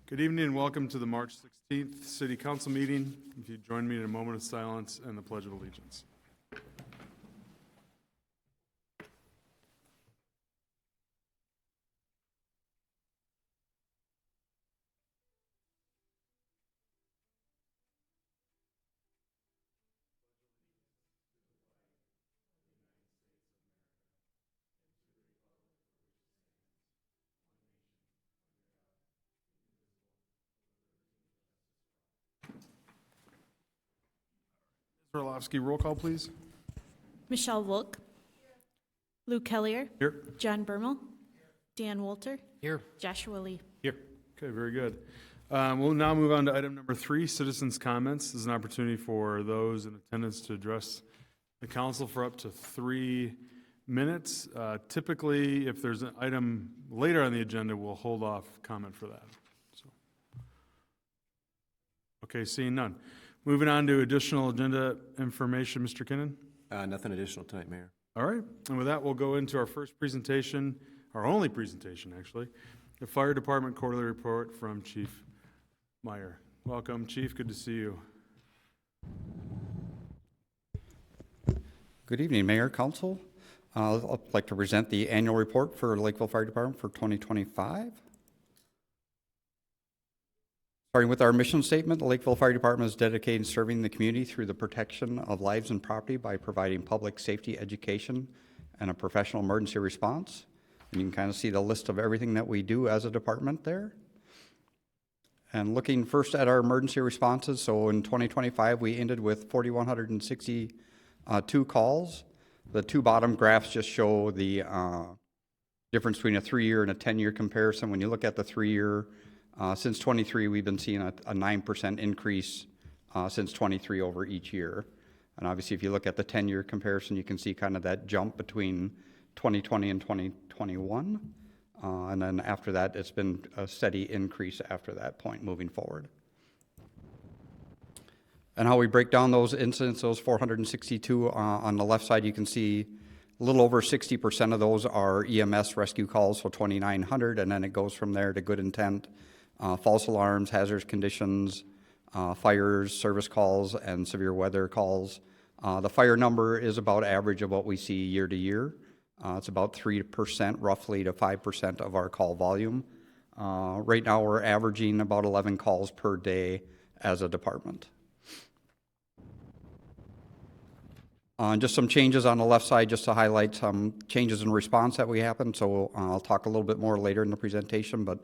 Good evening and welcome to the March 16th City Council meeting. If you join me in a moment of silence and the Pledge of Allegiance. Orlovsky, roll call, please. Michelle Volk. Lou Kellier. Here. John Bermel. Dan Wolter. Here. Joshua Lee. Here. Okay, very good. We'll now move on to item number 3, citizens' comments. This is an opportunity for those in attendance to address the council for up to 3 minutes. Typically, if there's an item later on the agenda, we'll hold off comment for that. Okay, seeing none. Moving on to additional agenda information, Mr. Kinnan. Nothing additional tonight, Mayor. All right, and with that, we'll go into our first presentation, our only presentation, actually, the Fire Department Quarterly Report from Chief Meyer. Welcome, Chief. Good to see you. Good evening, Mayor, Council. I'd like to present the annual report for Lakeville Fire Department for 2025. Starting with our mission statement, the Lakeville Fire Department is dedicated to serving the community through the protection of lives and property by providing public safety education and a professional emergency response. And you can kind of see the list of everything that we do as a department there. And looking first at our emergency responses, so in 2025 we ended with 4,162 calls. The two bottom graphs just show the difference between a 3-year and a 10-year comparison. When you look at the 3-year, since 23, we've been seeing a 9% increase since 23 over each year. And obviously, if you look at the 10-year comparison, you can see kind of that jump between 2020 and 2021. And then after that, it's been a steady increase after that point moving forward. And how we break down those incidents, those 462, on the left side, you can see a little over 60% of those are EMS rescue calls, so 2,900, and then it goes from there to good intent, false alarms, hazardous conditions, fires, service calls, and severe weather calls. The fire number is about average of what we see year to year. It's about 3% roughly to 5% of our call volume. Right now we're averaging about 11 calls per day as a department. Just some changes on the left side just to highlight some changes in response that we happened. So I'll talk a little bit more later in the presentation, but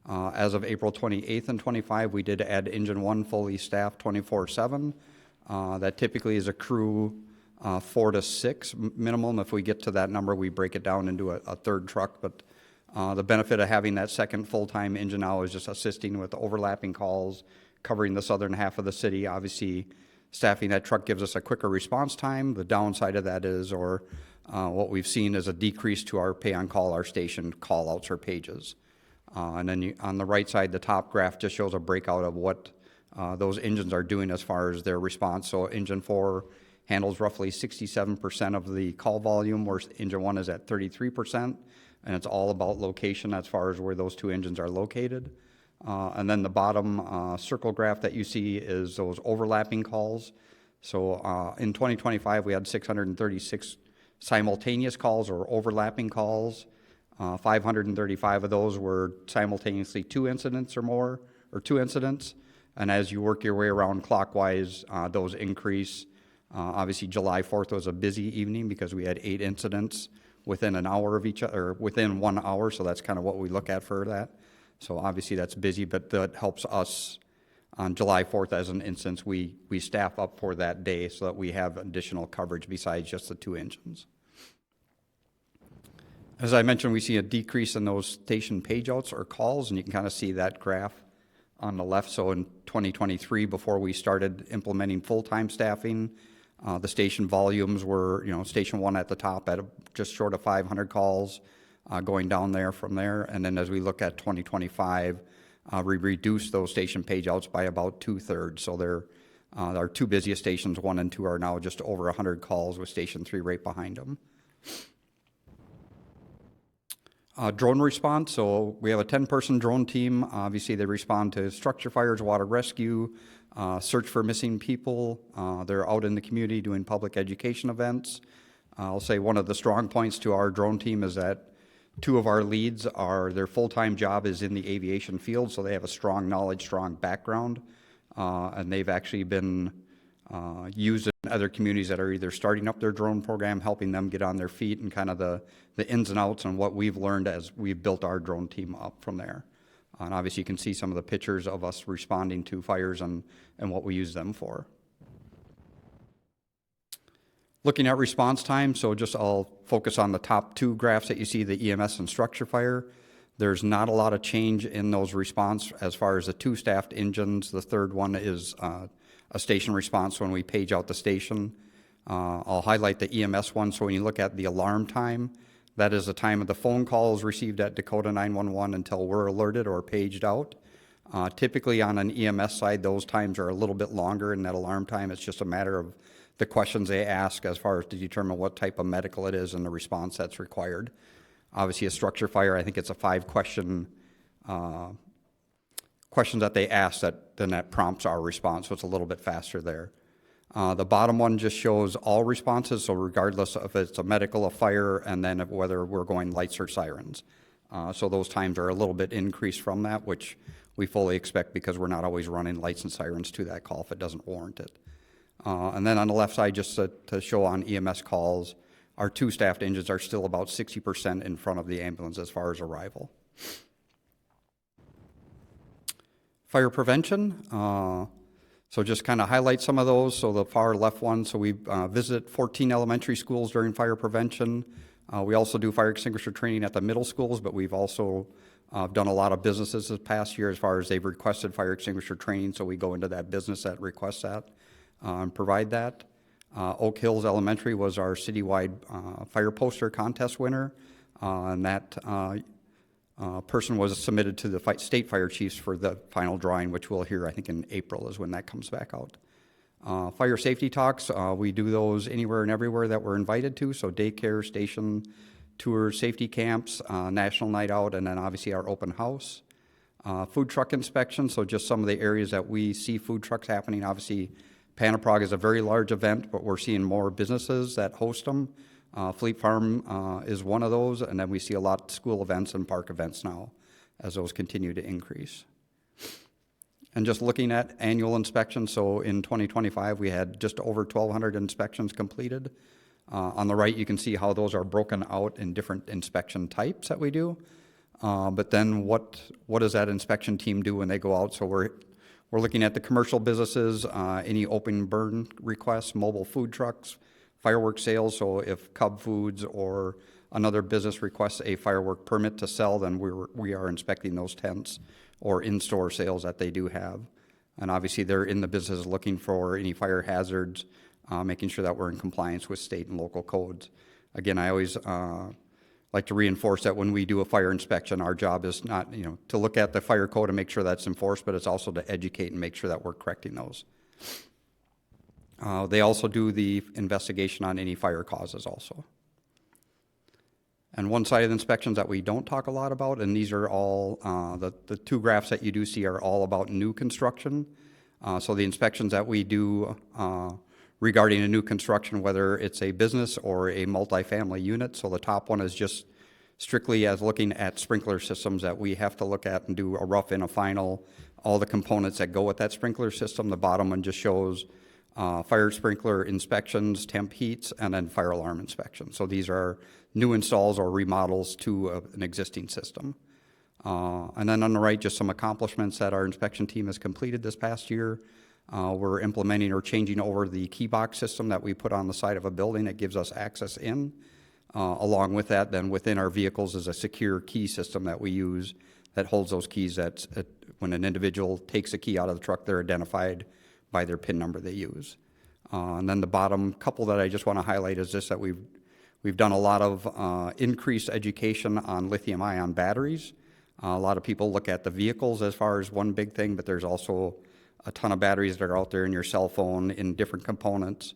as of April 28th and 25, we did add Engine 1 fully staffed 24/7. That typically is a crew 4 to 6 minimum. If we get to that number, we break it down into a third truck. But the benefit of having that second full-time engine now is just assisting with overlapping calls, covering the southern half of the city. Obviously, staffing that truck gives us a quicker response time. The downside of that is, what we've seen is a decrease to our pay-on-call, our station call-outs or pages. And then on the right side, the top graph just shows a breakout of what those engines are doing as far as their response. So Engine 4 handles roughly 67% of the call volume, where Engine 1 is at 33%, and it's all about location as far as where those two engines are located. And then the bottom circle graph that you see is those overlapping calls. So in 2025, we had 636 simultaneous calls or overlapping calls. 535 of those were simultaneously 2 incidents or more, or 2 incidents. And as you work your way around clockwise, those increase. Obviously, July 4th was a busy evening because we had 8 incidents within an hour of each other, or within 1 hour. So that's kind of what we look at for that. So obviously that's busy, but that helps us on July 4th as an instance. We staff up for that day so that we have additional coverage besides just the 2 engines. As I mentioned, we see a decrease in those station pageouts or calls, and you can kind of see that graph on the left. So in 2023, before we started implementing full-time staffing, the station volumes were, Station 1 at the top at just short of 500 calls, going down there from there. And then as we look at 2025, we reduced those station pageouts by about 2/3. So they're our 2 busiest stations, 1 and 2, are now just over 100 calls with Station 3 right behind them. Drone response, so we have a 10-person drone team. Obviously, they respond to structure fires, water rescue, search for missing people. They're out in the community doing public education events. I'll say one of the strong points to our drone team is that two of our leads their full-time job is in the aviation field, so they have a strong knowledge, strong background, and they've actually been used in other communities that are either starting up their drone program, helping them get on their feet, and kind of the ins and outs and what we've learned as we've built our drone team up from there. And obviously you can see some of the pictures of us responding to fires and what we use them for. Looking at response time, so I'll focus on the top two graphs that you see, the EMS and structure fire. There's not a lot of change in those response as far as the two staffed engines. The third one is a station response when we page out the station. I'll highlight the EMS one, so when you look at the alarm time, that is the time of the phone calls received at Dakota 911 until we're alerted or paged out. Typically on an EMS side, those times are a little bit longer in that alarm time. It's just a matter of the questions they ask as far as to determine what type of medical it is and the response that's required. Obviously, a structure fire, I think it's a 5-question questions that they ask that prompts our response, so it's a little bit faster there. The bottom one just shows all responses, so regardless if it's a medical, a fire, and then whether we're going lights or sirens. So those times are a little bit increased from that, which we fully expect because we're not always running lights and sirens to that call if it doesn't warrant it. And then on the left side, just to show on EMS calls, our two staffed engines are still about 60% in front of the ambulance as far as arrival. Fire prevention, so just kind of highlight some of those. So the far left one, so we visit 14 elementary schools during fire prevention. We also do fire extinguisher training at the middle schools, but we've also done a lot of businesses this past year as far as they've requested fire extinguisher training, so we go into that business that requests that and provide that. Oak Hills Elementary was our citywide fire poster contest winner, and that person was submitted to the state fire chiefs for the final drawing, which we'll hear, I think, in April is when that comes back out. Fire safety talks, we do those anywhere and everywhere that we're invited to, so daycare, station tours, safety camps, national night out, and then obviously our open house. Food truck inspection, so just some of the areas that we see food trucks happening. Obviously, Panaprog is a very large event, but we're seeing more businesses that host them. Fleet Farm is one of those, and then we see a lot of school events and park events now as those continue to increase. And just looking at annual inspections, so in 2025 we had just over 1,200 inspections completed. On the right you can see how those are broken out in different inspection types that we do. But then what does that inspection team do when they go out? So we're looking at the commercial businesses, any open burn requests, mobile food trucks, fireworks sales. So if Cub Foods or another business requests a firework permit to sell, then we are inspecting those tents or in-store sales that they do have. And obviously they're in the business looking for any fire hazards, making sure that we're in compliance with state and local codes. Again, I always like to reinforce that when we do a fire inspection, our job is not, to look at the fire code and make sure that's enforced, but it's also to educate and make sure that we're correcting those. They also do the investigation on any fire causes also. And one side of the inspections that we don't talk a lot about, and these are all, the two graphs that you do see are all about new construction. So the inspections that we do regarding a new construction, whether it's a business or a multifamily unit. So the top one is just strictly as looking at sprinkler systems that we have to look at and do a rough and a final, all the components that go with that sprinkler system. The bottom one just shows fire sprinkler inspections, temp heats, and then fire alarm inspections. So these are new installs or remodels to an existing system. And then on the right, just some accomplishments that our inspection team has completed this past year. We're implementing or changing over the key box system that we put on the side of a building that gives us access in. Along with that, then within our vehicles is a secure key system that we use that holds those keys that when an individual takes a key out of the truck, they're identified by their PIN number they use. And then the bottom couple that I just want to highlight is just that we've done a lot of increased education on lithium-ion batteries. A lot of people look at the vehicles as far as one big thing, but there's also a ton of batteries that are out there in your cell phone in different components.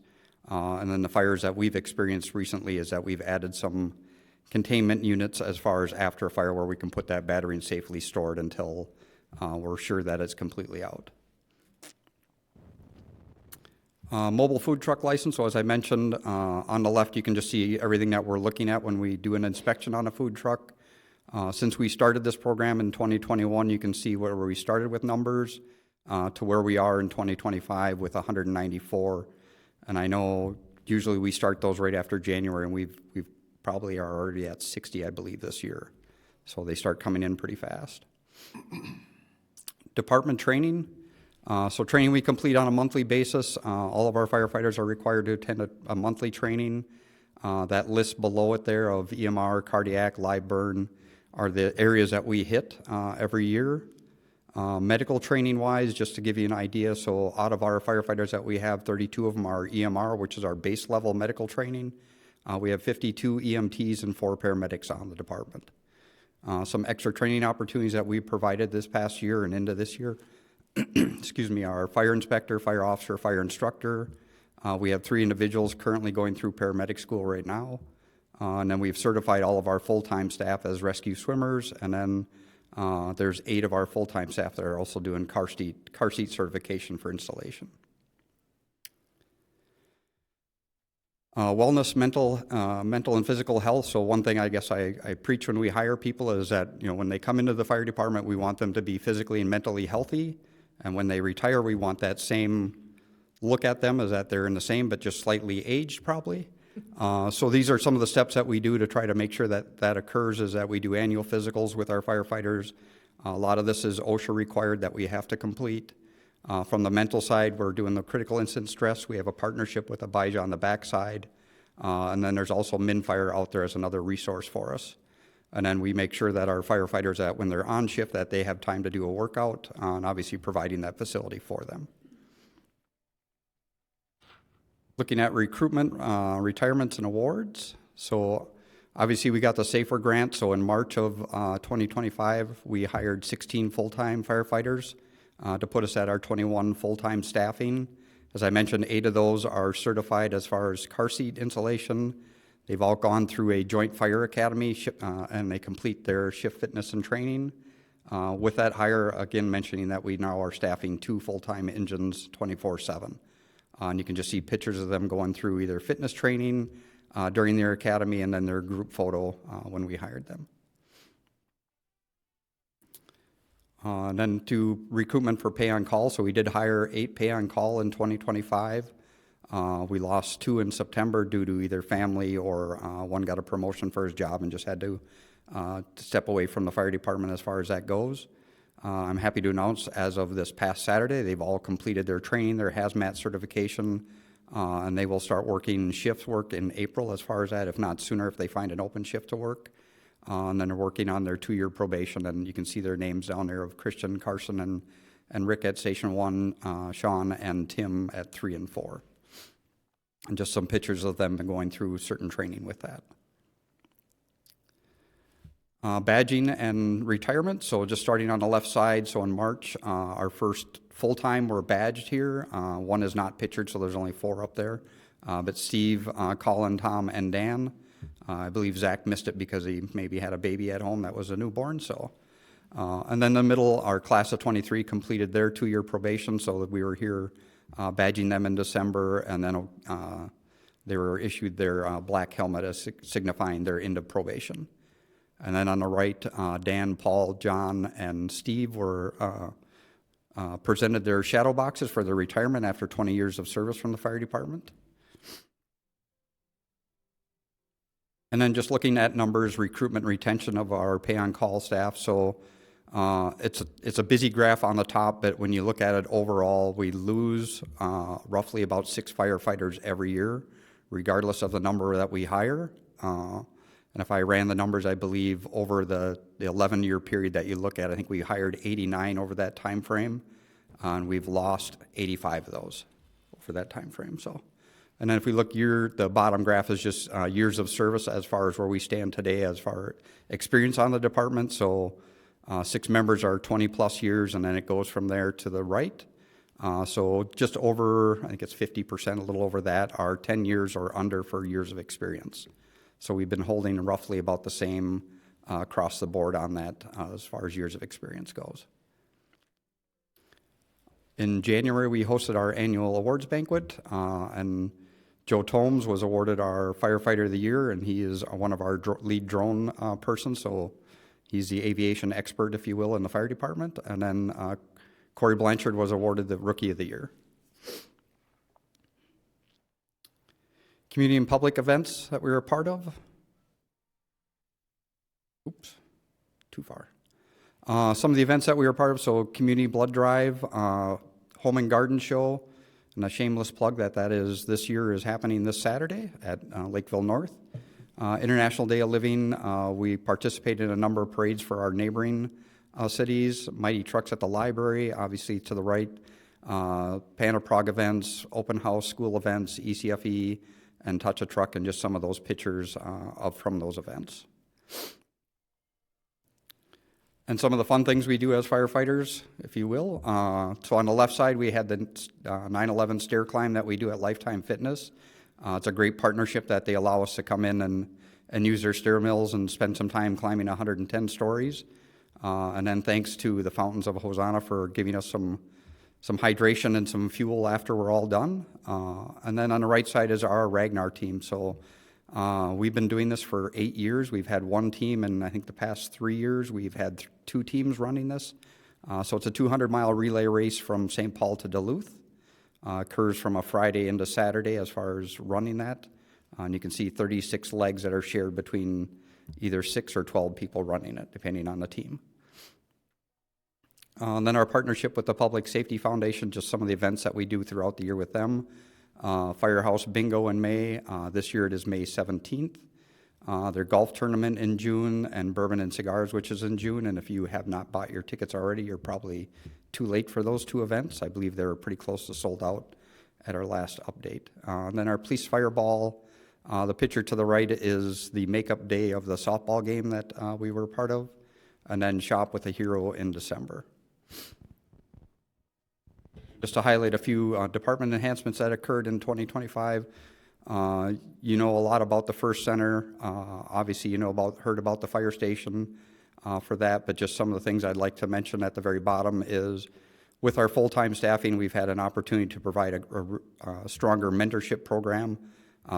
And then the fires that we've experienced recently is that we've added some containment units as far as after a fire where we can put that battery and safely store it until we're sure that it's completely out. Mobile food truck license, so as I mentioned, on the left you can just see everything that we're looking at when we do an inspection on a food truck. Since we started this program in 2021, you can see where we started with numbers to where we are in 2025 with 194. And I know usually we start those right after January, and we've probably are already at 60, I believe, this year. So they start coming in pretty fast. Department training. So training we complete on a monthly basis. All of our firefighters are required to attend a monthly training. That list below it there of EMR, cardiac, live burn are the areas that we hit every year. Medical training wise, just to give you an idea, so out of our firefighters that we have, 32 of them are EMR, which is our base level medical training. We have 52 EMTs and 4 paramedics on the department. Some extra training opportunities that we provided this past year and into this year. Excuse me, our fire inspector, fire officer, fire instructor. We have 3 individuals currently going through paramedic school right now. And then we've certified all of our full-time staff as rescue swimmers. And then there's 8 of our full-time staff that are also doing car seat certification for installation. Wellness, mental and physical health. So one thing I guess I preach when we hire people is that, you know, when they come into the fire department, we want them to be physically and mentally healthy. And when they retire, we want that same look at them as that they're in the same, but just slightly aged probably. So these are some of the steps that we do to try to make sure that that occurs, is that we do annual physicals with our firefighters. A lot of this is OSHA required that we have to complete. From the mental side, we're doing the critical incident stress. We have a partnership with Abijah on the backside. And then there's also MinFire out there as another resource for us. And then we make sure that our firefighters, that when they're on shift, that they have time to do a workout, and obviously providing that facility for them. Looking at recruitment, retirements, and awards. So obviously we got the SAFER grant. So in March of 2025, we hired 16 full-time firefighters to put us at our 21 full-time staffing. As I mentioned, 8 of those are certified as far as car seat installation. They've all gone through a joint fire academy and they complete their shift fitness and training. With that hire, again, mentioning that we now are staffing 2 full-time engines 24/7. And you can just see pictures of them going through either fitness training during their academy and then their group photo when we hired them. And then to recruitment for pay on call. So we did hire 8 pay on call in 2025. We lost 2 in September due to either family or one got a promotion for his job and just had to step away from the fire department as far as that goes. I'm happy to announce as of this past Saturday, they've all completed their training, their hazmat certification, and they will start working shift work in April as far as that, if not sooner if they find an open shift to work. And then they're working on their 2-year probation, and you can see their names down there of Christian, Carson, and Rick at Station 1, Sean, and Tim at 3 and 4. And just some pictures of them going through certain training with that. Badging and retirement. So just starting on the left side. So in March, our first full-time were badged here. 1 is not pictured, so there's only 4 up there. But Steve, Colin, Tom, and Dan. I believe Zach missed it because he maybe had a baby at home that was a newborn. So, and then in the middle, our class of 23 completed their 2-year probation, so that we were here badging them in December, and then they were issued their black helmet as signifying their end of probation. And then on the right, Dan, Paul, John, and Steve were presented their shadow boxes for their retirement after 20 years of service from the fire department. And then just looking at numbers, recruitment, retention of our pay-on-call staff. So it's a busy graph on the top, but when you look at it overall, we lose roughly about 6 firefighters every year, regardless of the number that we hire. And if I ran the numbers, I believe over the 11-year period that you look at, I think we hired 89 over that time frame, and we've lost 85 of those over that time frame. So. And then if we look the bottom graph is just years of service as far as where we stand today as far as experience on the department. So 6 members are 20 plus years, and then it goes from there to the right. So just over, I think it's 50%, a little over that, are 10 years or under for years of experience. So we've been holding roughly about the same across the board on that as far as years of experience goes. In January, we hosted our annual awards banquet, and Joe Tomes was awarded our Firefighter of the Year, and he is one of our lead drone persons, so he's the aviation expert, if you will, in the fire department. And then Corey Blanchard was awarded the Rookie of the Year. Community and public events that we were a part of. Oops, too far. Some of the events that we were part of, so Community Blood Drive, Home and Garden Show, and a shameless plug that is this year is happening this Saturday at Lakeville North. International Day of Living, we participated in a number of parades for our neighboring cities, Mighty Trucks at the library, obviously to the right, Pan of Prague events, open house school events, ECFE, and Touch a Truck, and just some of those pictures from those events. And some of the fun things we do as firefighters, if you will. So on the left side, we had the 9/11 stair climb that we do at Lifetime Fitness. It's a great partnership that they allow us to come in and use their stair mills and spend some time climbing 110 stories. And then thanks to the Fountains of Hosanna for giving us some hydration and some fuel after we're all done. And then on the right side is our Ragnar team. So we've been doing this for 8 years. We've had one team, and I think the past 3 years we've had 2 teams running this. So it's a 200-mile relay race from St. Paul to Duluth. Occurs from a Friday into Saturday as far as running that. And you can see 36 legs that are shared between either 6 or 12 people running it, depending on the team. And then our partnership with the Public Safety Foundation, just some of the events that we do throughout the year with them. Firehouse Bingo in May. This year it is May 17th. Their golf tournament in June, and Bourbon and Cigars, which is in June. And if you have not bought your tickets already, you're probably too late for those 2 events. I believe they're pretty close to sold out at our last update. And then our police fireball. The picture to the right is the makeup day of the softball game that we were part of. And then Shop with a Hero in December. Just to highlight a few department enhancements that occurred in 2025. You know a lot about the First Center. Obviously, you know heard about the fire station for that, but just some of the things I'd like to mention at the very bottom is with our full-time staffing, we've had an opportunity to provide a stronger mentorship program.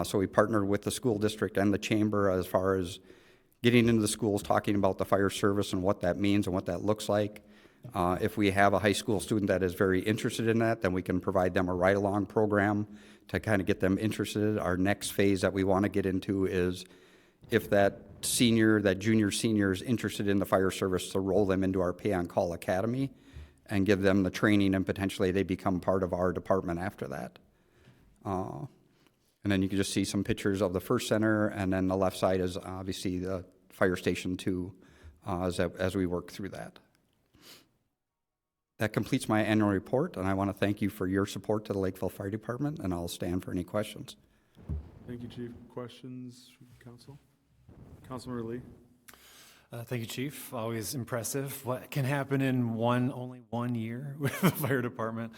So we partnered with the school district and the chamber as far as getting into the schools, talking about the fire service and what that means and what that looks like. If we have a high school student that is very interested in that, then we can provide them a ride-along program to kind of get them interested. Our next phase that we want to get into is if that junior senior is interested in the fire service, to roll them into our Pay-on-Call Academy and give them the training, and potentially they become part of our department after that. And then you can just see some pictures of the First Center, and then the left side is obviously the fire station too, as we work through that. That completes my annual report, and I want to thank you for your support to the Lakeville Fire Department, and I'll stand for any questions. Thank you, Chief. Questions from council? Councilmember Lee? Thank you, Chief. Always impressive what can happen in only one year with the fire department.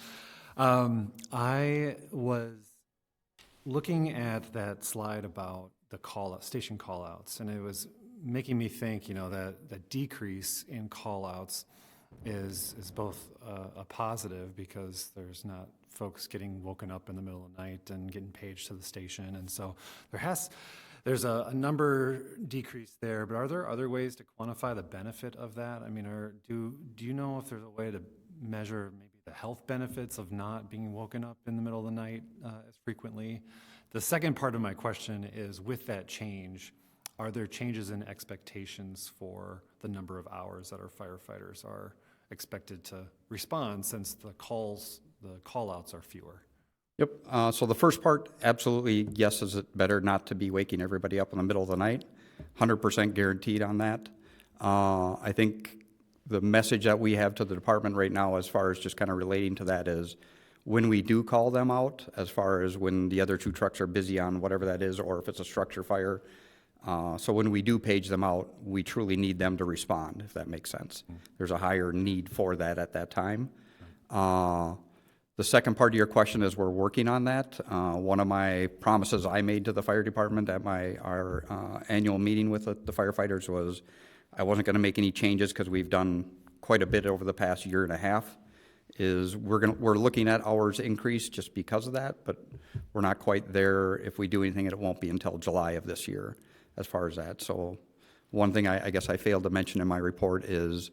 I was looking at that slide about the station call-outs, and it was making me think, that the decrease in call-outs is both a positive, because there's not folks getting woken up in the middle of the night and getting paged to the station, and so there's a number decrease there. But are there other ways to quantify the benefit of that? I mean, do you know if there's a way to measure maybe the health benefits of not being woken up in the middle of the night as frequently? The second part of my question is, with that change, are there changes in expectations for the number of hours that our firefighters are expected to respond, since the call-outs are fewer? Yep. So the first part, absolutely, yes, is it better not to be waking everybody up in the middle of the night? 100% guaranteed on that. I think the message that we have to the department right now, as far as just kind of relating to that, is when we do call them out, as far as when the other 2 trucks are busy on whatever that is, or if it's a structure fire, so when we do page them out, we truly need them to respond, if that makes sense. There's a higher need for that at that time. The second part of your question is we're working on that. One of my promises I made to the fire department at our annual meeting with the firefighters was I wasn't going to make any changes because we've done quite a bit over the past year and a half. We're looking at hours increase just because of that, but we're not quite there. If we do anything, it won't be until July of this year as far as that. So one thing I guess I failed to mention in my report is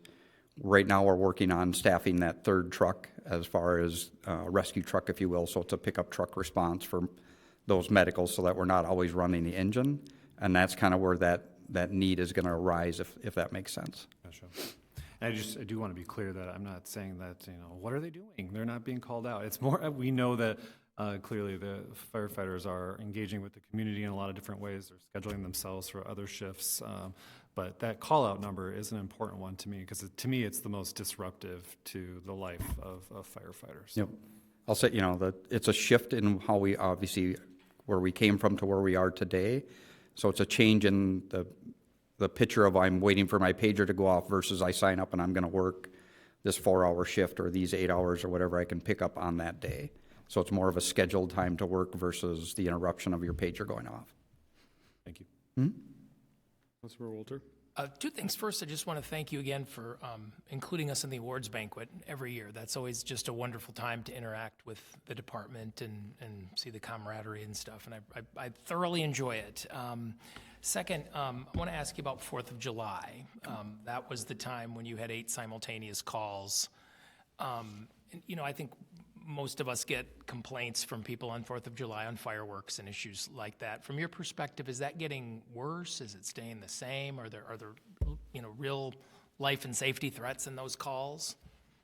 right now we're working on staffing that third truck as far as rescue truck, if you will. So it's a pickup truck response for those medicals so that we're not always running the engine. And that's kind of where that need is going to arise, if that makes sense. Gotcha. And I do want to be clear that I'm not saying that, what are they doing? They're not being called out. It's more, we know that clearly the firefighters are engaging with the community in a lot of different ways. They're scheduling themselves for other shifts. But that call-out number is an important one to me because to me it's the most disruptive to the life of firefighters. Yep. I'll say, that it's a shift in how we obviously, where we came from to where we are today. So it's a change in the picture of I'm waiting for my pager to go off versus I sign up and I'm going to work this 4-hour shift or these 8 hours or whatever I can pick up on that day. So it's more of a scheduled time to work versus the interruption of your pager going off. Thank you. Mm-hmm. Councilor Walter? Two things. First, I just want to thank you again for including us in the awards banquet every year. That's always just a wonderful time to interact with the department and see the camaraderie and stuff, and I thoroughly enjoy it. Second, I want to ask you about 4th of July. That was the time when you had 8 simultaneous calls. I think most of us get complaints from people on 4th of July on fireworks and issues like that. From your perspective, is that getting worse? Is it staying the same? Are there real life and safety threats in those calls?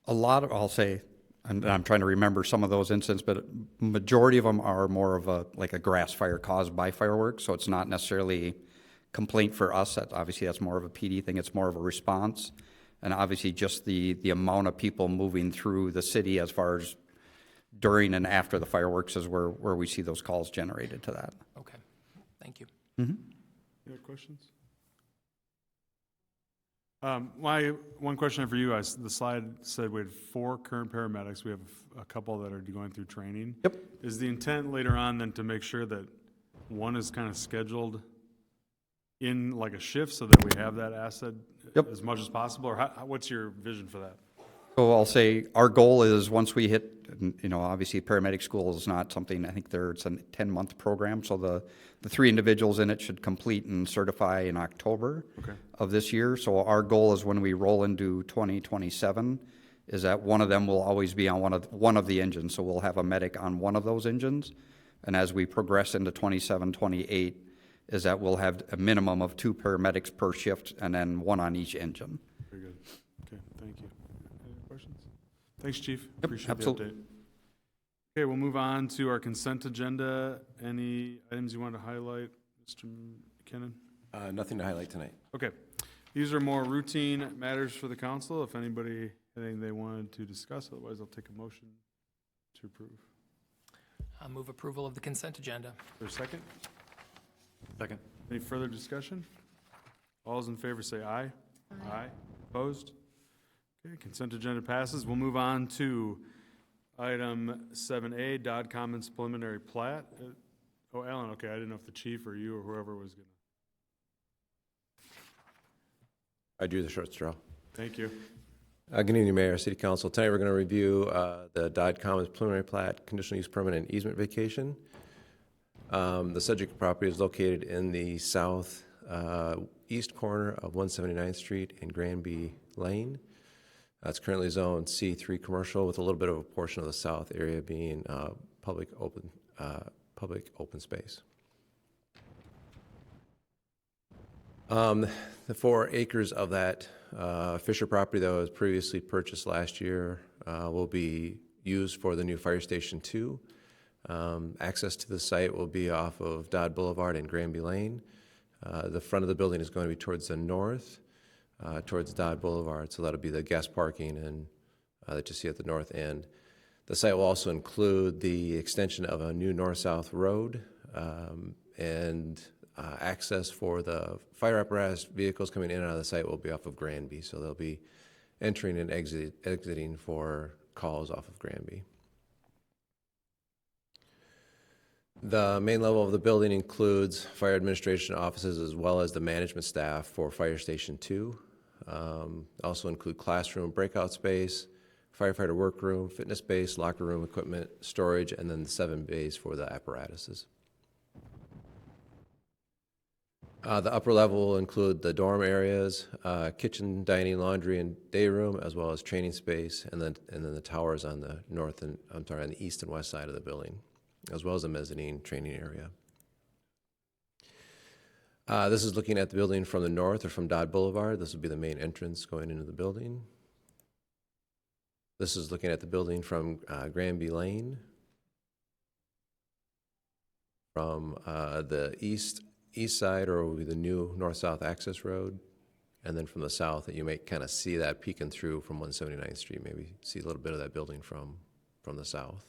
A lot of, I'll say, and I'm trying to remember some of those incidents, but majority of them are more of a grass fire caused by fireworks. So it's not necessarily complaint for us. Obviously, that's more of a PD thing. It's more of a response. And obviously just the amount of people moving through the city as far as during and after the fireworks is where we see those calls generated to that. Okay, thank you. Mm-hmm. Any other questions? One question for you guys. The slide said we had 4 current paramedics. We have a couple that are going through training. Yep. Is the intent later on then to make sure that one is kind of scheduled in like a shift so that we have that asset as much as possible? Or what's your vision for that? So I'll say our goal is once we hit, obviously paramedic school is not something, I think it's a 10-month program. So the 3 individuals in it should complete and certify in October of this year. So our goal is when we roll into 2027 is that one of them will always be on one of the engines. So we'll have a medic on one of those engines. And as we progress into 27, 28 is that we'll have a minimum of 2 paramedics per shift and then 1 on each engine. Very good. Okay, thank you. Any questions? Thanks, Chief. Yep, Appreciate absolutely. the update. Okay, we'll move on to our consent agenda. Any items you want to highlight, Mr. McKinnon? Nothing to highlight tonight. Okay. These are more routine matters for the council. If anybody had anything they wanted to discuss, otherwise I'll take a motion to approve. I'll move approval of the consent agenda. Is there a second? Second. Any further discussion? All those in favor say aye. Aye. Opposed? Okay, consent agenda passes. We'll move on to item 7A, Dodd Commons preliminary plat. Alan, okay, I didn't know if the chief or you or whoever was going to. I drew the short straw. Thank you. Good evening, Mayor, City Council. Tonight we're going to review the Dodd Commons preliminary plat, conditional use permit, and easement vacation. The subject property is located in the south east corner of 179th Street and Granby Lane. It's currently zoned C3 commercial with a little bit of a portion of the south area being public open space. The 4 acres of that Fisher property that was previously purchased last year will be used for the new Fire Station 2. Access to the site will be off of Dodd Boulevard and Granby Lane. The front of the building is going to be towards the north, towards Dodd Boulevard, so that'll be the guest parking and that you see at the north end. The site will also include the extension of a new north-south road and access for the fire apparatus vehicles coming in and out of the site will be off of Granby, so they'll be entering and exiting for calls off of Granby. The main level of the building includes fire administration offices as well as the management staff for Fire Station 2. Also include classroom, breakout space, firefighter workroom, fitness space, locker room, equipment, storage, and then the 7 bays for the apparatuses. The upper level will include the dorm areas, kitchen, dining, laundry, and day room, as well as training space, and then the towers on the on the east and west side of the building, as well as a mezzanine training area. This is looking at the building from the north or from Dodd Boulevard. This will be the main entrance going into the building. This is looking at the building from Granby Lane. From the east side, or will be the new north-south access road. And then from the south, you may kind of see that peeking through from 179th Street, maybe see a little bit of that building from the south.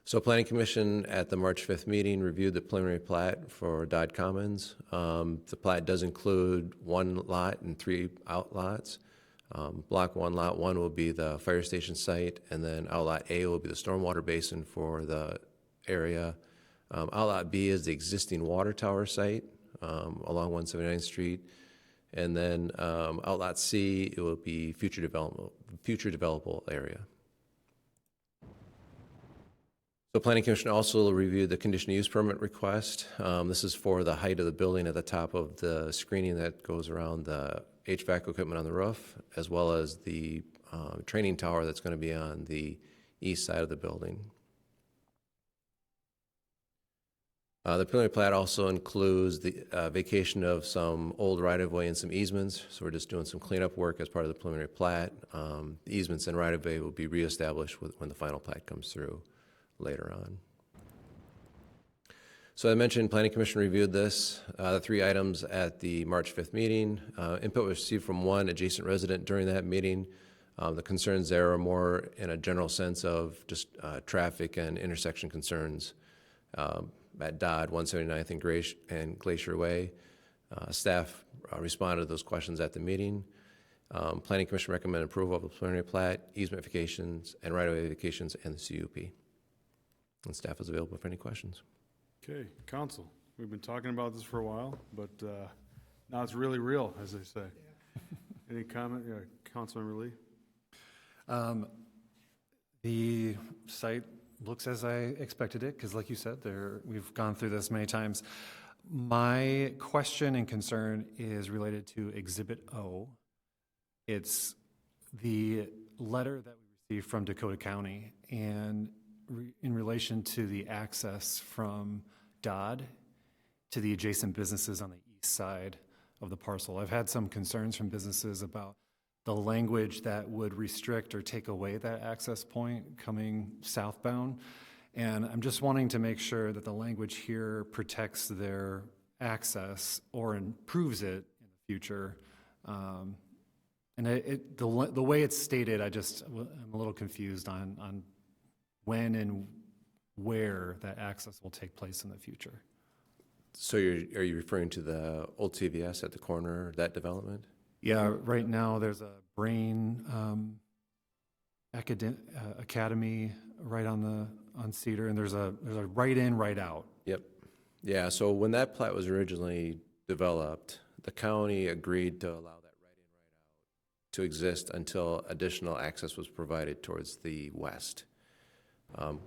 So Planning Commission at the March 5th meeting reviewed the preliminary plat for Dodd Commons. The plat does include 1 lot and 3 outlots. Block 1, Lot 1 will be the fire station site, and then Outlot A will be the stormwater basin for the area. Outlot B is the existing water tower site along 179th Street. And then Outlot C, it will be future developable area. The Planning Commission also reviewed the conditional use permit request. This is for the height of the building at the top of the screening that goes around the HVAC equipment on the roof, as well as the training tower that's going to be on the east side of the building. The preliminary plat also includes the vacation of some old right-of-way and some easements, so we're just doing some cleanup work as part of the preliminary plat. The easements and right-of-way will be reestablished when the final plat comes through later on. So I mentioned Planning Commission reviewed this, the 3 items at the March 5th meeting. Input was received from 1 adjacent resident during that meeting. The concerns there are more in a general sense of just traffic and intersection concerns at Dodd, 179th and Glacier Way. Staff responded to those questions at the meeting. Planning Commission recommended approval of the preliminary plat, easement vacations, and right-of-way vacations, and the CUP. And staff is available for any questions. Okay, council, we've been talking about this for a while, but now it's really real, as they say. Any comment? Yeah, Councilmember Lee? The site looks as I expected it, because like you said, we've gone through this many times. My question and concern is related to Exhibit O. It's the letter that we received from Dakota County, and in relation to the access from Dodd to the adjacent businesses on the east side of the parcel. I've had some concerns from businesses about the language that would restrict or take away that access point coming southbound. And I'm just wanting to make sure that the language here protects their access or improves it in the future. And the way it's stated, I'm a little confused on when and where that access will take place in the future. So are you referring to the old CVS at the corner, that development? Yeah, right now there's a Brain Academy right on Cedar, and there's a right in, right out. Yep. Yeah, so when that plat was originally developed, the county agreed to allow that right in, right out to exist until additional access was provided towards the west.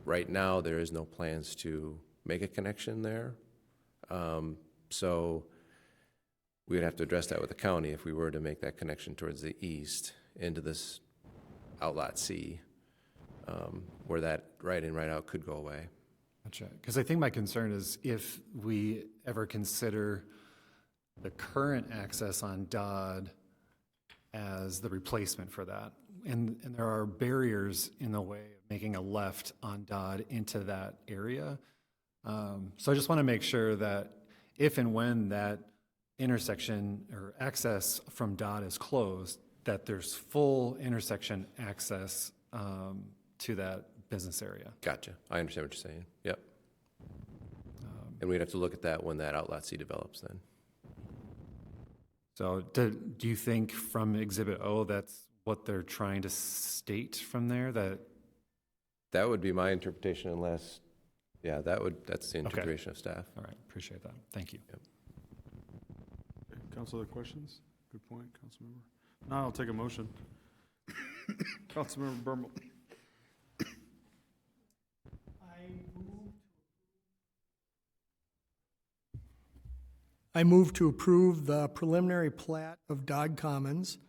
Right now, there is no plans to make a connection there. So we would have to address that with the county if we were to make that connection towards the east into this Outlot C, where that right in, right out could go away. Gotcha. Because I think my concern is if we ever consider the current access on Dodd as the replacement for that, and there are barriers in the way of making a left on Dodd into that area. So I just want to make sure that if and when that intersection or access from Dodd is closed, that there's full intersection access to that business area. Gotcha. I understand what you're saying. Yep. And we'd have to look at that when that Outlot C develops then. So do you think from Exhibit O that's what they're trying to state from there? That would be my interpretation unless Yeah, that's the integration of staff. All right, appreciate that. Thank you. Okay, council, other questions? Good point, Councilmember. Now I'll take a motion. Councilmember Bermel. I move to approve the preliminary plat of Dodd Commons,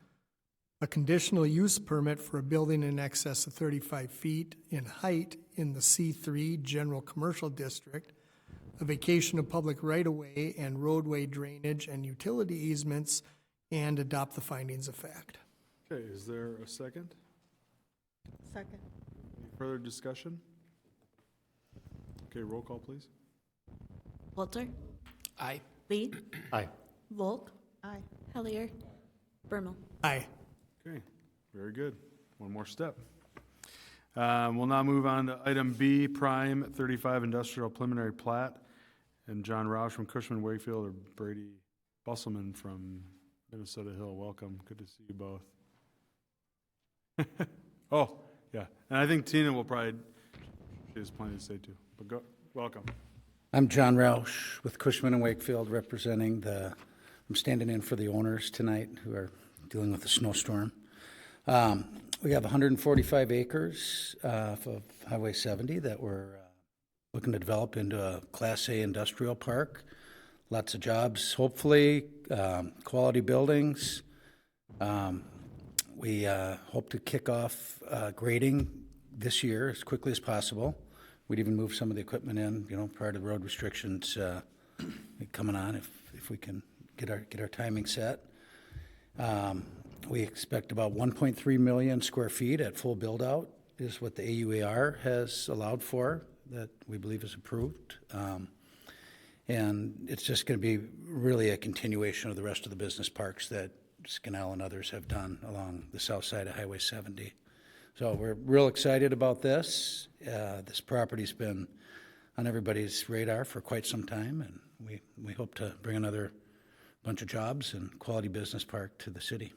a conditional use permit for a building in excess of 35 feet in height in the C3 General Commercial District, a vacation of public right-of-way and roadway drainage and utility easements, and adopt the findings of fact. Okay, is there a second? Second. Any further discussion? Okay, roll call, please. Walter, Aye. Lee, Aye. Volk, Aye. Hellier, Bermel. Aye. Okay, very good. One more step. We'll now move on to item B, Prime 35 Industrial Preliminary Plat. And John Roush from Cushman Wakefield or Brady Busselman from Minnesota Hill. Welcome. Good to see you both. Oh, yeah. And I think Tina will probably, she has plenty to say too. But go, welcome. I'm John Roush with Cushman and Wakefield, representing I'm standing in for the owners tonight who are dealing with the snowstorm. We have 145 acres of Highway 70 that we're looking to develop into a Class A industrial park. Lots of jobs, hopefully, quality buildings. We hope to kick off grading this year as quickly as possible. We'd even move some of the equipment in, prior to the road restrictions coming on if we can get our timing set. We expect about 1.3 million square feet at full build-out is what the AUAR has allowed for, that we believe is approved. And it's just going to be really a continuation of the rest of the business parks that Scanell and others have done along the south side of Highway 70. So we're real excited about this. This property's been on everybody's radar for quite some time, and we hope to bring another bunch of jobs and quality business park to the city.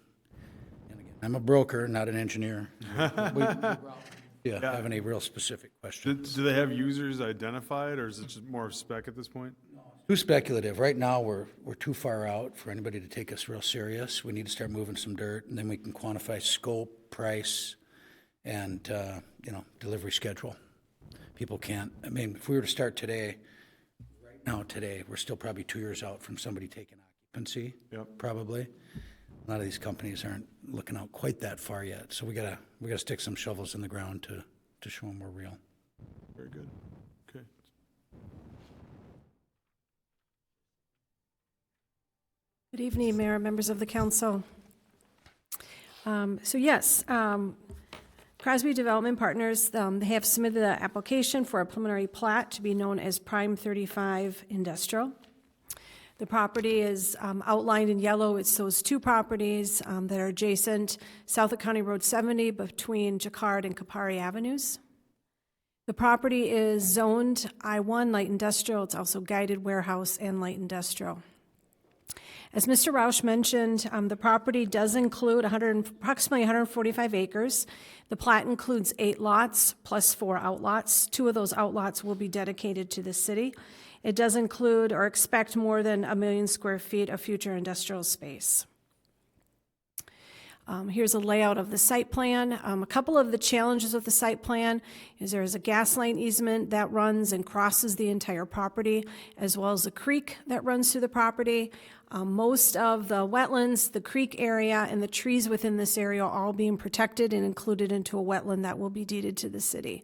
And again, I'm a broker, not an engineer. Have any real specific questions? Do they have users identified or is it just more spec at this point? Too speculative. Right now, we're too far out for anybody to take us real serious. We need to start moving some dirt, and then we can quantify scope, price, and delivery schedule. People can't. I mean, if we were to start today, we're still probably 2 years out from somebody taking occupancy. Yep. Probably. A lot of these companies aren't looking out quite that far yet. So we gotta stick some shovels in the ground to show them we're real. Very good. Okay. Good evening, Mayor, members of the council. Crosby Development Partners, they have submitted an application for a preliminary plat to be known as Prime 35 Industrial. The property is outlined in yellow. It's those two properties that are adjacent south of County Road 70 between Jacquard and Kapari Avenues. The property is zoned I-1 light industrial. It's also guided warehouse and light industrial. As Mr. Roush mentioned, the property does include approximately 145 acres. The plat includes 8 lots plus 4 outlots. 2 of those outlots will be dedicated to the city. It does include or expect more than 1 million square feet of future industrial space. Here's a layout of the site plan. A couple of the challenges with the site plan is there is a gas line easement that runs and crosses the entire property, as well as a creek that runs through the property. Most of the wetlands, the creek area, and the trees within this area are all being protected and included into a wetland that will be deeded to the city.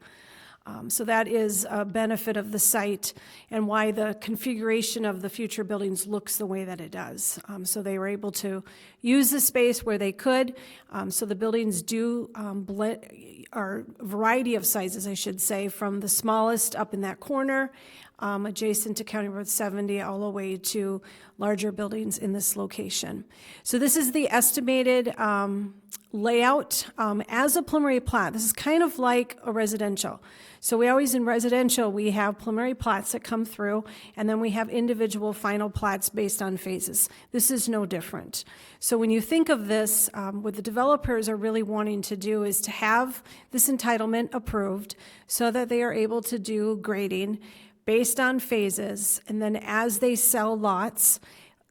So that is a benefit of the site and why the configuration of the future buildings looks the way that it does. So they were able to use the space where they could. So the buildings do are a variety of sizes, I should say, from the smallest up in that corner adjacent to County Road 70 all the way to larger buildings in this location. So this is the estimated layout as a preliminary plat. This is kind of like a residential. So we always, in residential, we have preliminary plats that come through, and then we have individual final plats based on phases. This is no different. So when you think of this, what the developers are really wanting to do is to have this entitlement approved so that they are able to do grading based on phases, and then as they sell lots,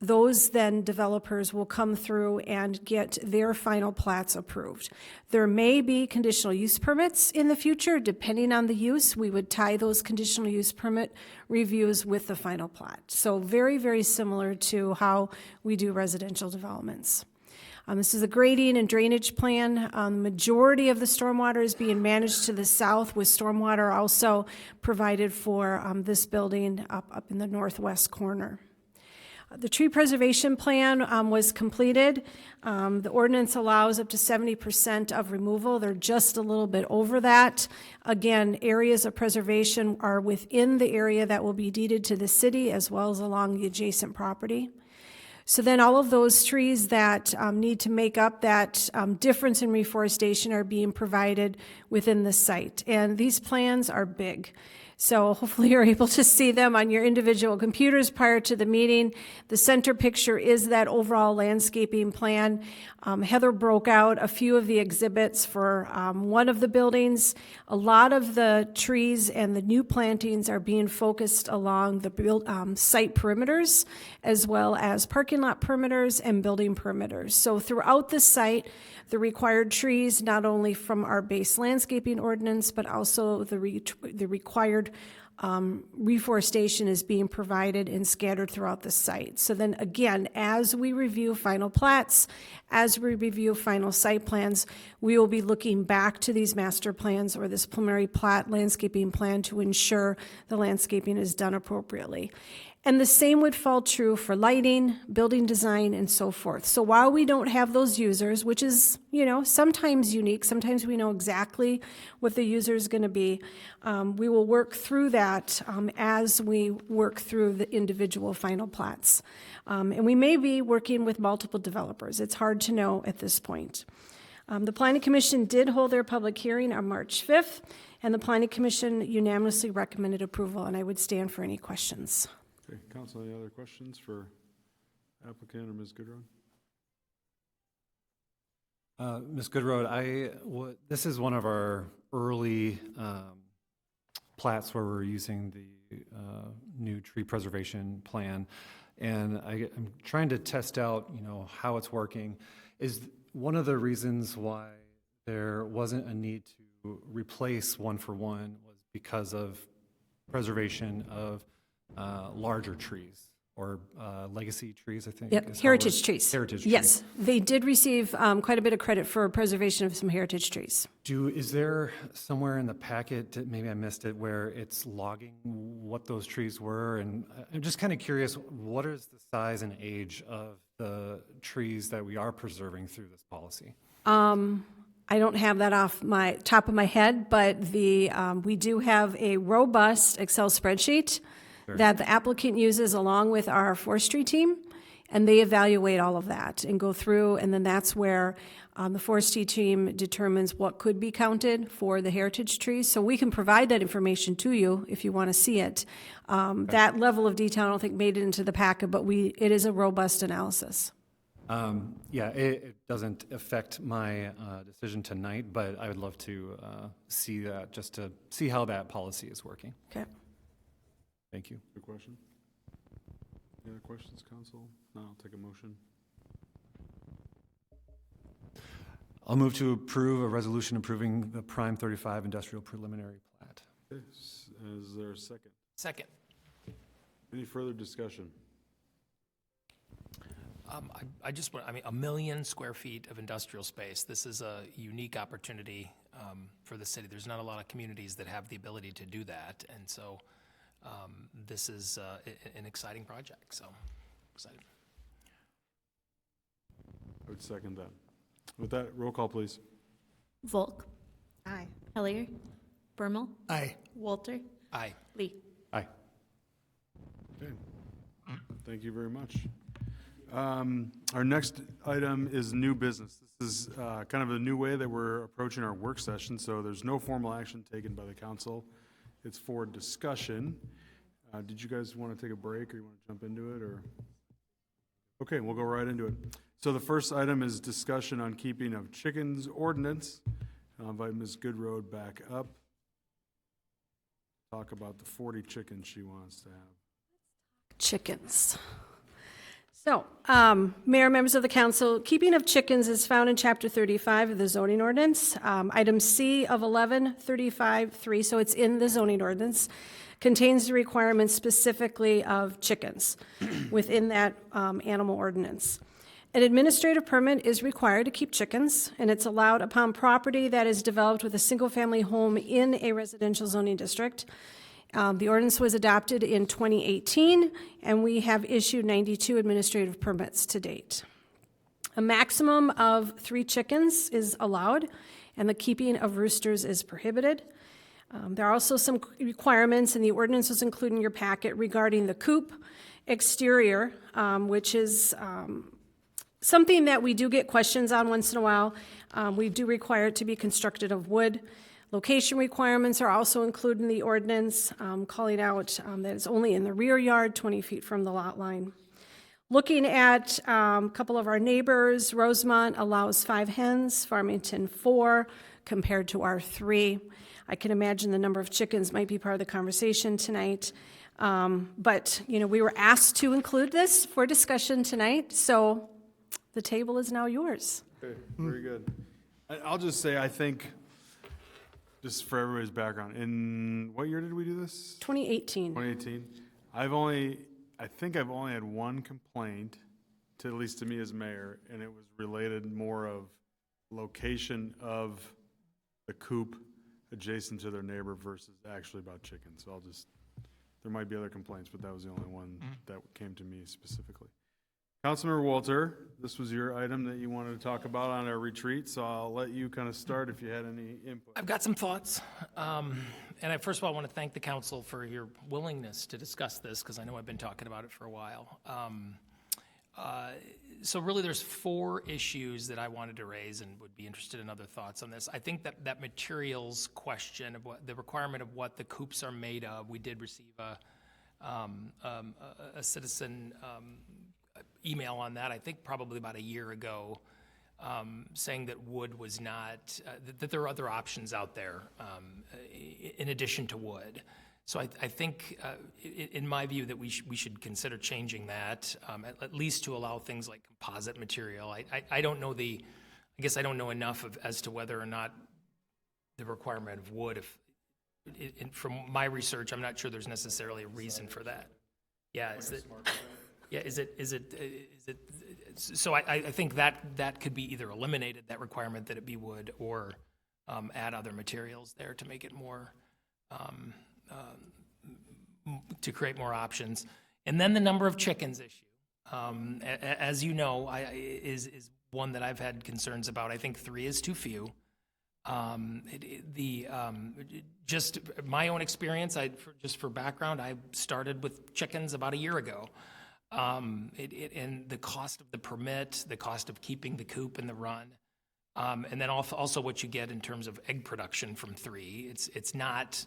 those then developers will come through and get their final plats approved. There may be conditional use permits in the future. Depending on the use, we would tie those conditional use permit reviews with the final plat. So very, very similar to how we do residential developments. This is a grading and drainage plan. Majority of the stormwater is being managed to the south, with stormwater also provided for this building up in the northwest corner. The tree preservation plan was completed. The ordinance allows up to 70% of removal. They're just a little bit over that. Again, areas of preservation are within the area that will be deeded to the city as well as along the adjacent property. So then all of those trees that need to make up that difference in reforestation are being provided within the site. And these plans are big. So hopefully you're able to see them on your individual computers prior to the meeting. The center picture is that overall landscaping plan. Heather broke out a few of the exhibits for one of the buildings. A lot of the trees and the new plantings are being focused along the site perimeters, as well as parking lot perimeters and building perimeters. So throughout the site, the required trees, not only from our base landscaping ordinance, but also the required reforestation is being provided and scattered throughout the site. So then again, as we review final plats, as we review final site plans, we will be looking back to these master plans or this preliminary plat landscaping plan to ensure the landscaping is done appropriately. And the same would fall true for lighting, building design, and so forth. So while we don't have those users, which is, sometimes unique, sometimes we know exactly what the user is going to be, we will work through that as we work through the individual final plats. And we may be working with multiple developers. It's hard to know at this point. The Planning Commission did hold their public hearing on March 5th, and the Planning Commission unanimously recommended approval, and I would stand for any questions. Okay, council, any other questions for applicant or Ms. Goodrow? Ms. Goodrow, this is one of our early plats where we're using the new tree preservation plan, and I'm trying to test out, how it's working. Is one of the reasons why there wasn't a need to replace one for one was because of preservation of larger trees or legacy trees, I think. Yep, heritage trees. Heritage trees. Yes, they did receive quite a bit of credit for preservation of some heritage trees. Is there somewhere in the packet, maybe I missed it, where it's logging what those trees were? And I'm just kind of curious, what is the size and age of the trees that we are preserving through this policy? I don't have that off my top of my head, but we do have a robust Excel spreadsheet that the applicant uses along with our forestry team, and they evaluate all of that and go through, and then that's where the forestry team determines what could be counted for the heritage trees. So we can provide that information to you if you want to see it. That level of detail I don't think made it into the packet, but it is a robust analysis. It doesn't affect my decision tonight, but I would love to see that, just to see how that policy is working. Okay. Thank you. Good question. Any other questions, council? No, I'll take a motion. I'll move to approve a resolution approving the Prime 35 Industrial Preliminary Plat. Okay, is there a second? Second. Any further discussion? I just want, 1 million square feet of industrial space. This is a unique opportunity for the city. There's not a lot of communities that have the ability to do that, and so this is an exciting project, so excited. I would second that. With that, roll call, please. Volk. Aye. Hellier. Bermel. Aye. Walter. Aye. Lee. Aye. Okay. Thank you very much. Our next item is new business. This is kind of a new way that we're approaching our work session, so there's no formal action taken by the council. It's for discussion. Did you guys want to take a break, or you want to jump into it, or? Okay, we'll go right into it. So the first item is discussion on keeping of chickens ordinance. I'll invite Ms. Goodroad back up. Talk about the 40 chickens she wants to have. Chickens. So, Mayor, members of the council, keeping of chickens is found in Chapter 35 of the zoning ordinance. Item C of 1135.3, so it's in the zoning ordinance, contains the requirements specifically of chickens within that animal ordinance. An administrative permit is required to keep chickens, and it's allowed upon property that is developed with a single-family home in a residential zoning district. The ordinance was adopted in 2018, and we have issued 92 administrative permits to date. A maximum of 3 chickens is allowed, and the keeping of roosters is prohibited. There are also some requirements, and the ordinance was included in your packet regarding the coop exterior, which is something that we do get questions on once in a while. We do require it to be constructed of wood. Location requirements are also included in the ordinance, calling out that it's only in the rear yard, 20 feet from the lot line. Looking at a couple of our neighbors, Rosemont allows 5 hens, Farmington 4, compared to our 3. I can imagine the number of chickens might be part of the conversation tonight. But, you know, we were asked to include this for discussion tonight, so the table is now yours. Okay, very good. I'll just say, I think, just for everybody's background, in what year did we do this? 2018. 2018. I think I've only had one complaint, at least to me as mayor, and it was related more of location of the coop adjacent to their neighbor versus actually about chickens. So there might be other complaints, but that was the only one that came to me specifically. Councilmember Walter, this was your item that you wanted to talk about on our retreat, so I'll let you kind of start if you had any input. I've got some thoughts. And I first of all want to thank the council for your willingness to discuss this, because I know I've been talking about it for a while. So really there's 4 issues that I wanted to raise and would be interested in other thoughts on this. I think that materials question of what the requirement of what the coops are made of, we did receive a citizen email on that, I think probably about a year ago, saying that wood was not, that there are other options out there in addition to wood. So I think, in my view, that we should consider changing that, at least to allow things like composite material. I don't know I guess I don't know enough as to whether or not the requirement of wood, from my research, I'm not sure there's necessarily a reason for that. Yeah, so I think that could be either eliminated, that requirement that it be wood, or add other materials there to make it more, to create more options. And then the number of chickens issue, as you know, is one that I've had concerns about. I think 3 is too few. Just my own experience, just for background, I started with chickens about a year ago. And the cost of the permit, the cost of keeping the coop in the run, and then also what you get in terms of egg production from 3. It's not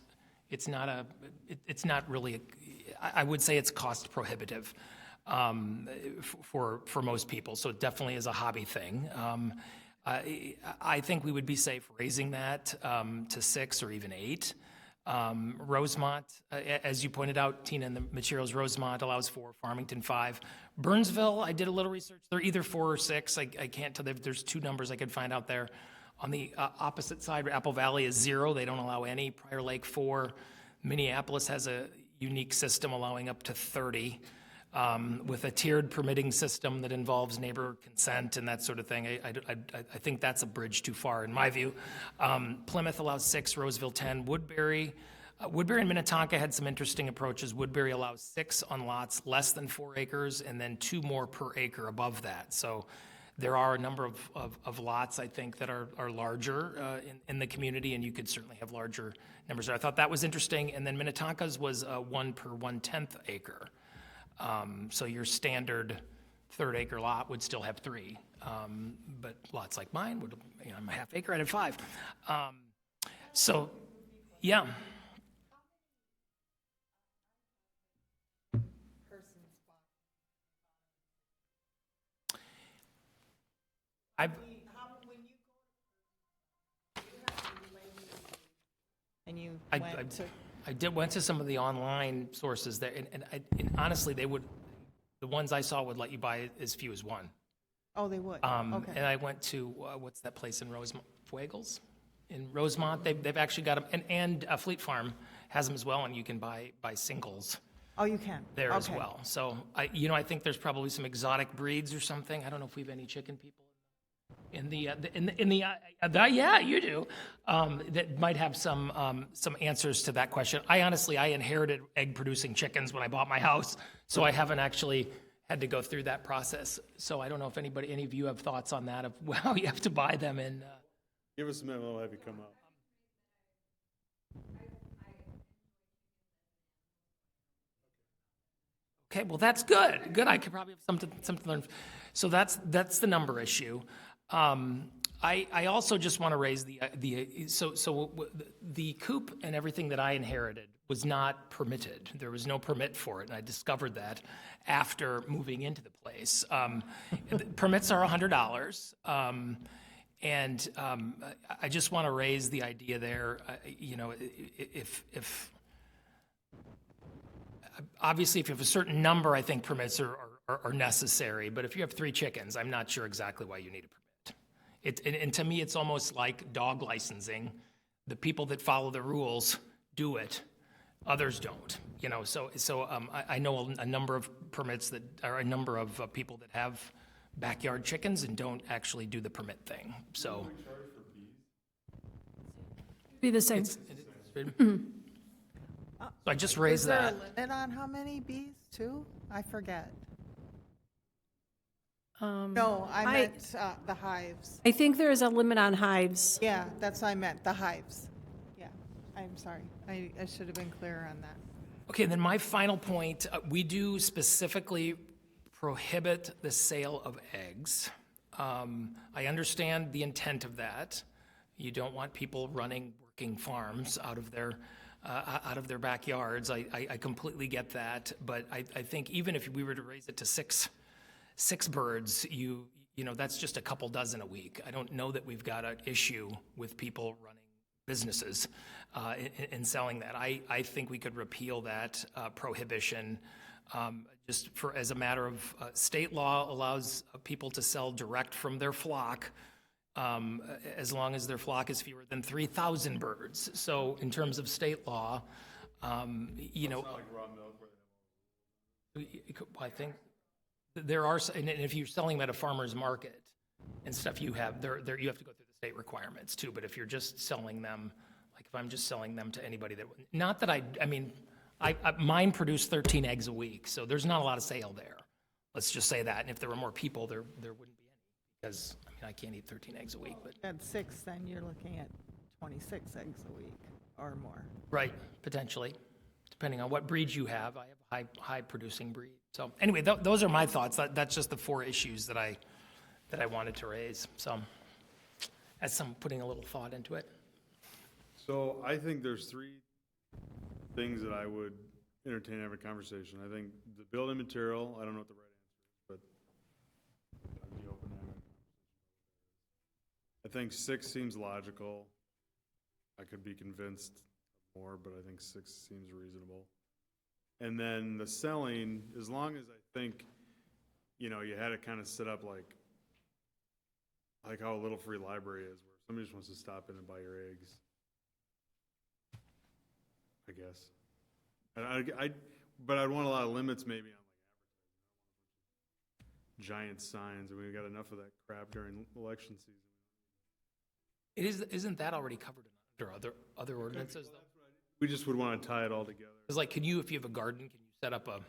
really. I would say it's cost prohibitive for most people. So it definitely is a hobby thing. I think we would be safe raising that to 6 or even 8. Rosemont, as you pointed out, Tina, in the materials, Rosemont allows 4, Farmington 5. Burnsville, I did a little research. They're either 4 or 6. I can't tell. There's 2 numbers I could find out there. On the opposite side, Apple Valley is 0. They don't allow any. Prior Lake 4. Minneapolis has a unique system allowing up to 30. With a tiered permitting system that involves neighbor consent and that sort of thing. I think that's a bridge too far in my view. Plymouth allows 6, Roseville 10, Woodbury and Minnetonka had some interesting approaches. Woodbury allows 6 on lots less than 4 acres and then 2 more per acre above that. So there are a number of lots, I think, that are larger in the community, and you could certainly have larger numbers there. I thought that was interesting. And then Minnetonka's was 1 per 1/10 acre. So your standard third-acre lot would still have 3. But lots like mine would, I'm a half acre, I'd have 5. So, yeah. I've, And you I went to, went to some of the online sources there, and honestly, the ones I saw would let you buy as few as 1. oh, they would, And okay. I went to, what's that place in Rosemont, Fuegos? In Rosemont, they've actually got them, and Fleet Farm has them as well, and you can buy singles Oh, you can? there as Okay. well. So, I think there's probably some exotic breeds or something. I don't know if we have any chicken people yeah, you do, that might have some answers to that question. I inherited egg-producing chickens when I bought my house, so I haven't actually had to go through that process. So I don't know if any of you have thoughts on that, of how you have to buy them in. Give us a minute, we'll have you come up. Okay, well, that's good. Good, I could probably have something to learn. So that's the number issue. I also just want to raise the coop and everything that I inherited was not permitted. There was no permit for it, and I discovered that after moving into the place. Permits are $100, and I just want to raise the idea there. If obviously, if you have a certain number, I think permits are necessary. But if you have 3 chickens, I'm not sure exactly why you need a permit. And to me, it's almost like dog licensing. The people that follow the rules do it, others don't. I know a number of permits that are a number of people that have backyard chickens and don't actually do the permit thing. So Be the same. so I just raised Is there that. a limit on how many bees, too? I forget. No, I meant the hives. I think there is a limit on hives. Yeah, that's what I meant, the hives. Yeah, I'm sorry. I should have been clearer on that. Okay, then my final point, we do specifically prohibit the sale of eggs. I understand the intent of that. You don't want people running working farms out of their backyards. I completely get that, but I think even if we were to raise it to six birds, that's just a couple dozen a week. I don't know that we've got an issue with people running businesses in selling that. I think we could repeal that prohibition just as a matter of state law allows people to sell direct from their flock as long as their flock is fewer than 3,000 birds. So in terms of state law, I think there are, and if you're selling them at a farmer's market and stuff, you have to go through the state requirements too. But if you're just selling them, like if I'm just selling them to anybody mine produce 13 eggs a week, so there's not a lot of sale there. Let's just say that. And if there were more people, there wouldn't be any, because I can't eat 13 eggs a week. But At 6, then you're looking at 26 eggs a week or more. right, potentially, depending on what breeds you have. I have high producing breed. So anyway, those are my thoughts. That's just the 4 issues that I wanted to raise. So as some putting a little thought into it. So I think there's 3 things that I would entertain having a conversation. I think the building material, I don't know what the right answer is, but I'd be open to having a conversation. I think 6 seems logical. I could be convinced of more, but I think 6 seems reasonable. And then the selling, as long as I think, you had it kind of set up like how a Little Free Library is, where somebody just wants to stop in and buy your eggs, I guess. But I'd want a lot of limits maybe on giant signs, and we've got enough of that crap during election season. Isn't that already covered under other ordinances though? We just would want to tie it all together. It's like, if you have a garden, can you set up a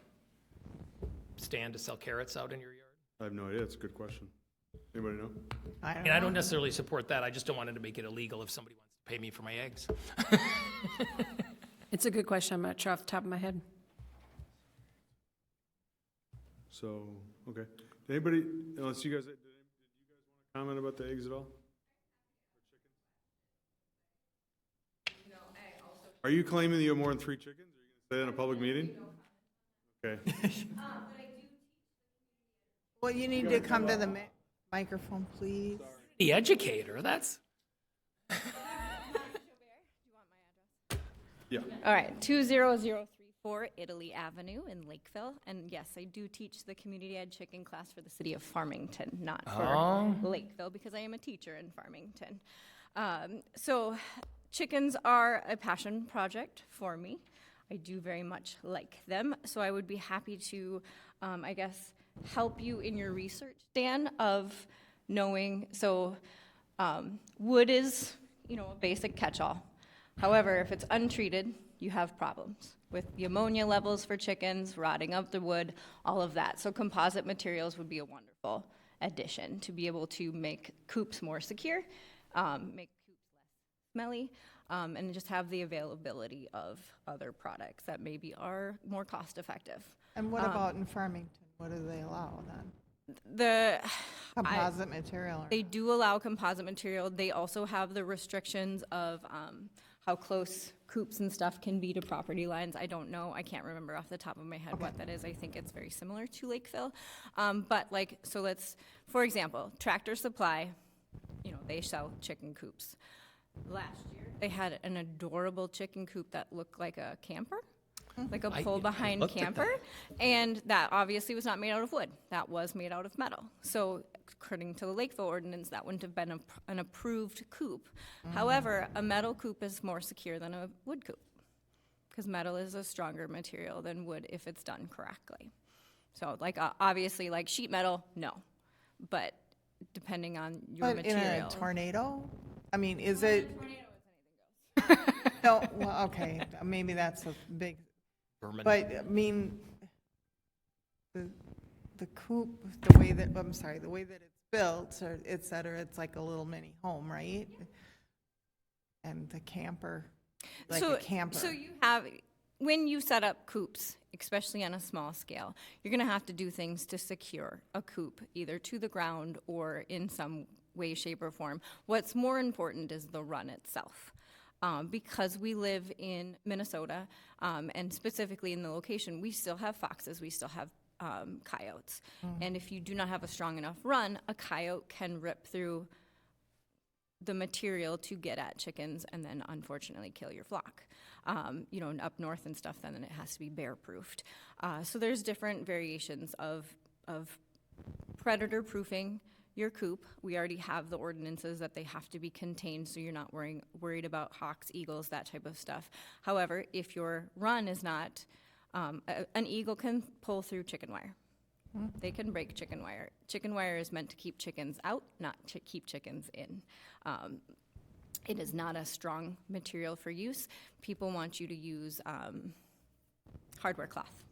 stand to sell carrots out in your yard? I have no idea. It's a good question. Anybody know? I don't necessarily support that. I just don't want it to make it illegal if somebody wants to pay me for my eggs. It's a good question. I'm not sure off the top of my head. So, okay. Did anybody, unless you guys, did you guys want to comment about the eggs at all? Are you claiming that you have more than 3 chickens? Are you going to say that in a public meeting? Okay. Well, you need to come to the microphone, please. The educator, that's. Yeah. All right, 20034 Italy Avenue in Lakeville. And yes, I do teach the community ed chicken class for the city of Farmington, not for Lakeville, because I am a teacher in Farmington. So chickens are a passion project for me. I do very much like them. So I would be happy to, I guess, help you in your research, Dan, of knowing. So wood is, a basic catch-all. However, if it's untreated, you have problems with the ammonia levels for chickens, rotting of the wood, all of that. So composite materials would be a wonderful addition to be able to make coops more secure, make coops less smelly, and just have the availability of other products that maybe are more cost effective. And what about in Farmington? What do they allow then? The Composite material? They do allow composite material. They also have the restrictions of how close coops and stuff can be to property lines. I don't know. I can't remember off the top of my head what that is. I think it's very similar to Lakeville. But for example, Tractor Supply, they sell chicken coops. Last year, they had an adorable chicken coop that looked like a camper. Like a pull-behind camper, and that obviously was not made out of wood. That was made out of metal. So according to the Lakeville Ordinance, that wouldn't have been an approved coop. However, a metal coop is more secure than a wood coop because metal is a stronger material than wood if it's done correctly. So obviously sheet metal, no. But depending on your material. In a tornado? I mean, is it? Tornado, anything goes. No, well, okay, maybe that's a big... But, I mean, the coop, the way that it's built, or et cetera, it's like a little mini home, right? And the camper, a camper. So you have, when you set up coops, especially on a small scale, you're going to have to do things to secure a coop, either to the ground or in some way, shape, or form. What's more important is the run itself. Because we live in Minnesota, and specifically in the location, we still have foxes, we still have coyotes. And if you do not have a strong enough run, a coyote can rip through the material to get at chickens and then unfortunately kill your flock. Up north and stuff, then it has to be bear-proofed. So there's different variations of predator-proofing your coop. We already have the ordinances that they have to be contained, so you're not worried about hawks, eagles, that type of stuff. However, if your run is not, an eagle can pull through chicken wire. They can break chicken wire. Chicken wire is meant to keep chickens out, not to keep chickens in. It is not a strong material for use. People want you to use hardware cloth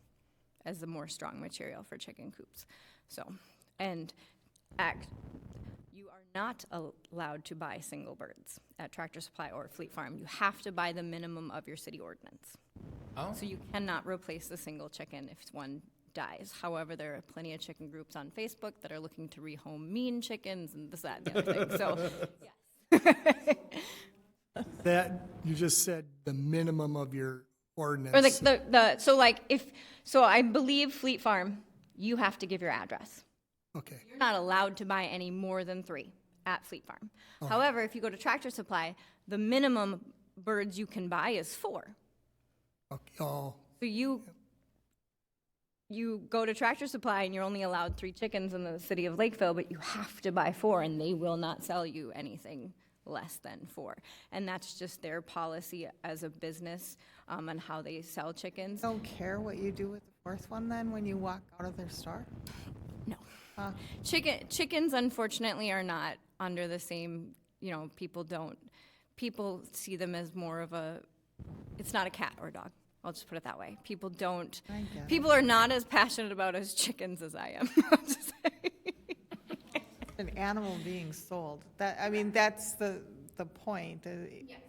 as the more strong material for chicken coops. You are not allowed to buy single birds at Tractor Supply or Fleet Farm. You have to buy the minimum of your city ordinance. Oh. So you cannot replace the single chicken if one dies. However, there are plenty of chicken groups on Facebook that are looking to rehome mean chickens and this, that, and the other thing. So, yes. That, you just said the minimum of your ordinance. Or I believe Fleet Farm, you have to give your address. Okay. You're not allowed to buy any more than 3 at Fleet Farm. Oh. However, if you go to Tractor Supply, the minimum birds you can buy is 4. Okay. Oh. So you go to Tractor Supply and you're only allowed 3 chickens in the city of Lakeville, but you have to buy 4, and they will not sell you anything less than 4. And that's just their policy as a business on how they sell chickens. Don't care what you do with the 4th one then when you walk out of their store? No. Chickens, unfortunately, are not under the same, people see them as more of it's not a cat or a dog. I'll just put it that way. People are not as passionate about as chickens as I am. An animal being sold. That's the point. Yes.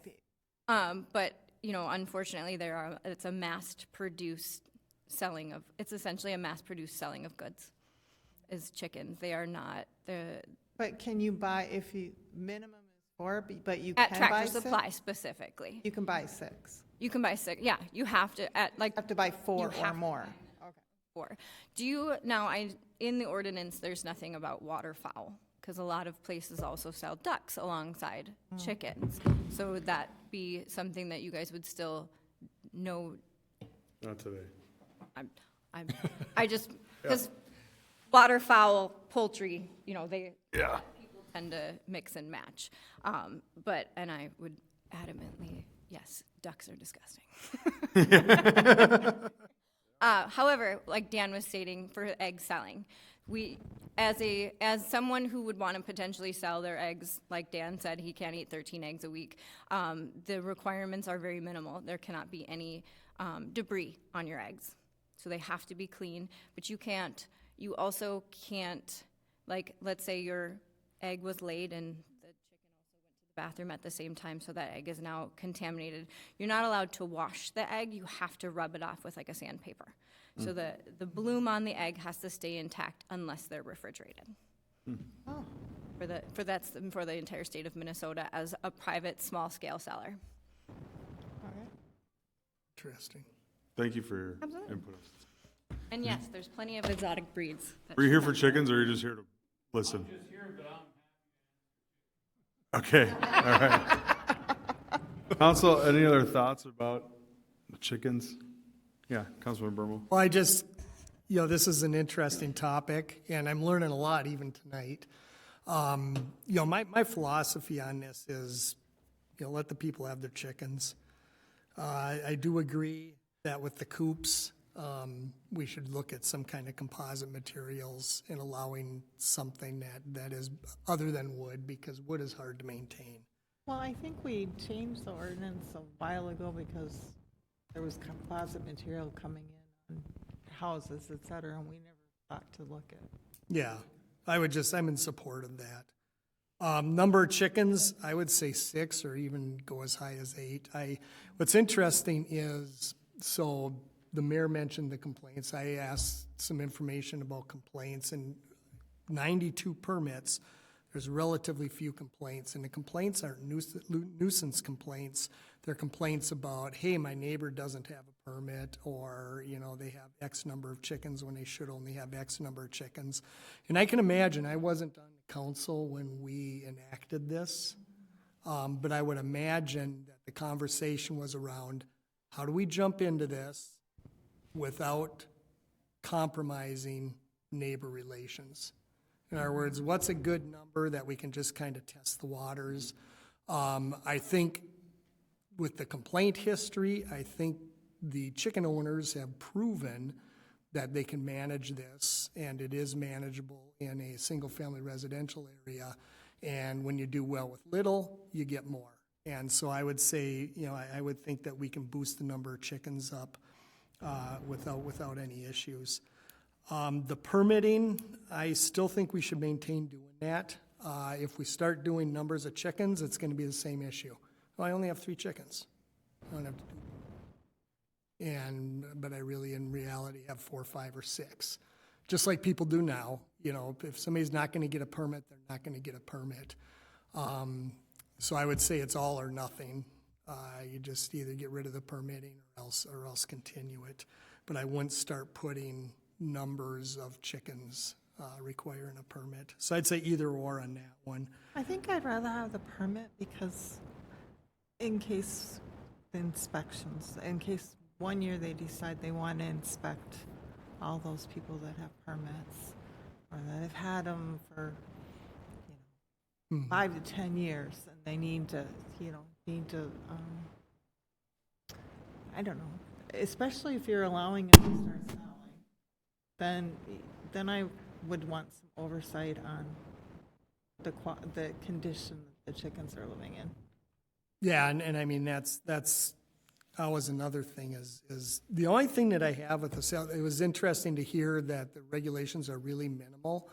But, unfortunately, it's a mass-produced selling of, it's essentially a mass-produced selling of goods, is chickens. They are not, But can you buy, if you, minimum is 4, but you at can buy Tractor 6? Supply specifically. You can buy 6. You can buy 6, yeah, you have to, Have to buy 4 You or have to more. for. Do you, now, in the ordinance, there's nothing about waterfowl, because a lot of places also sell ducks alongside chickens. So would that be something that you guys would still know? Not today. I just, because waterfowl, poultry, Yeah. people tend to mix and match. And I would adamantly, yes, ducks are disgusting. However, like Dan was stating, for egg selling, as someone who would want to potentially sell their eggs, like Dan said, he can't eat 13 eggs a week. The requirements are very minimal. There cannot be any debris on your eggs, so they have to be clean. But you also can't, like, let's say your egg was laid and the chicken also went to the bathroom at the same time, so that egg is now contaminated. You're not allowed to wash the egg. You have to rub it off with like a sandpaper. So the bloom on the egg has to stay intact unless they're refrigerated. Oh. For the entire state of Minnesota as a private small scale seller. All right. Interesting. Thank you for your Absolutely. input. And yes, there's plenty of exotic breeds. Were you here for chickens, or are you just here to listen? I'm just here, but Okay, all right. Council, any other thoughts about the chickens? Yeah, Councilman Bermal. Well, I just, this is an interesting topic, and I'm learning a lot even tonight. My philosophy on this is, let the people have their chickens. I do agree that with the coops, we should look at some kind of composite materials and allowing something that is other than wood, because wood is hard to maintain. Well, I think we changed the ordinance a while ago because there was composite material coming in on houses, et cetera, and we never thought to look at. Yeah, I'm in support of that. Number of chickens, I would say 6 or even go as high as 8. What's interesting is, so the mayor mentioned the complaints. I asked some information about complaints, and 92 permits, there's relatively few complaints, and the complaints aren't nuisance complaints. They're complaints about, hey, my neighbor doesn't have a permit, or, they have X number of chickens when they should only have X number of chickens. And I can imagine, I wasn't on the council when we enacted this, but I would imagine that the conversation was around, how do we jump into this without compromising neighbor relations? In other words, what's a good number that we can just kind of test the waters? I think with the complaint history, I think the chicken owners have proven that they can manage this, and it is manageable in a single-family residential area. And when you do well with little, you get more. And so I would say, I would think that we can boost the number of chickens up without any issues. The permitting, I still think we should maintain doing that. If we start doing numbers of chickens, it's going to be the same issue. Well, I only have 3 chickens. I don't have to do but I really, in reality, have 4, 5, or 6. Just like people do now. If somebody's not going to get a permit, they're not going to get a permit. So I would say it's all or nothing. You just either get rid of the permitting or else continue it. But I wouldn't start putting numbers of chickens requiring a permit. So I'd say either or on that one. I think I'd rather have the permit because in case the inspections, in case one year they decide they want to inspect all those people that have permits or that have had them for 5 to 10 years and they need to, I don't know, especially if you're allowing them to start selling, then I would want some oversight on the condition that the chickens are living in. Yeah, and I mean, that's always another thing is the only thing that I have with the sale, it was interesting to hear that the regulations are really minimal.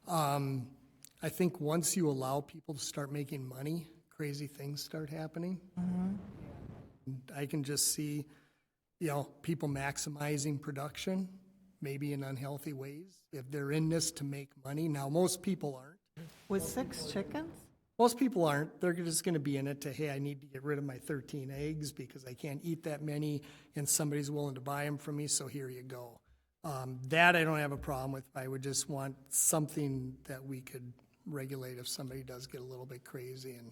I think once you allow people to start making money, crazy things start happening. Mm-hmm. I can just see, people maximizing production, maybe in unhealthy ways, if they're in this to make money. Now, most people aren't. With 6 chickens? Most people aren't. They're just going to be in it to, hey, I need to get rid of my 13 eggs because I can't eat that many, and somebody's willing to buy them from me, so here you go. That I don't have a problem with. I would just want something that we could regulate if somebody does get a little bit crazy and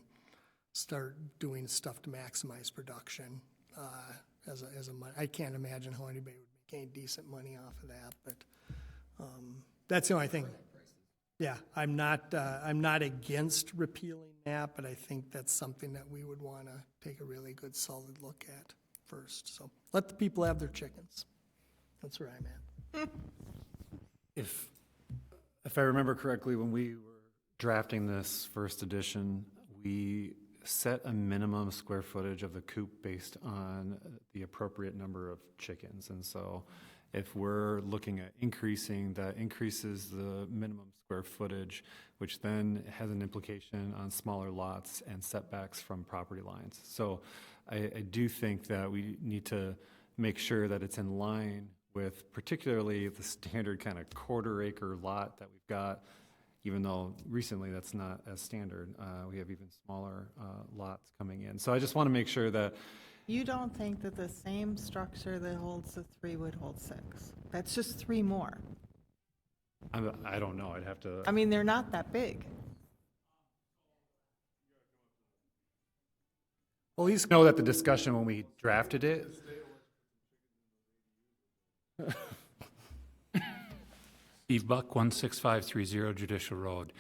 start doing stuff to maximize production. I can't imagine how anybody would make any decent money off of that, but that's the only thing. Yeah, I'm not against repealing that, but I think that's something that we would want to take a really good, solid look at first. So let the people have their chickens. That's where I'm at. If I remember correctly, when we were drafting this first edition, we set a minimum square footage of the coop based on the appropriate number of chickens. And so if we're looking at increasing, that increases the minimum square footage, which then has an implication on smaller lots and setbacks from property lines. So I do think that we need to make sure that it's in line with particularly the standard kind of quarter-acre lot that we've got, even though recently that's not as standard. We have even smaller lots coming in. So I just want to make sure that You don't think that the same structure that holds the 3 would hold 6? That's just 3 more. I don't know. I'd have to. I mean, they're not that big. Well, at least know that the discussion when we drafted it. Steve Buck, 16530 Judicial Road.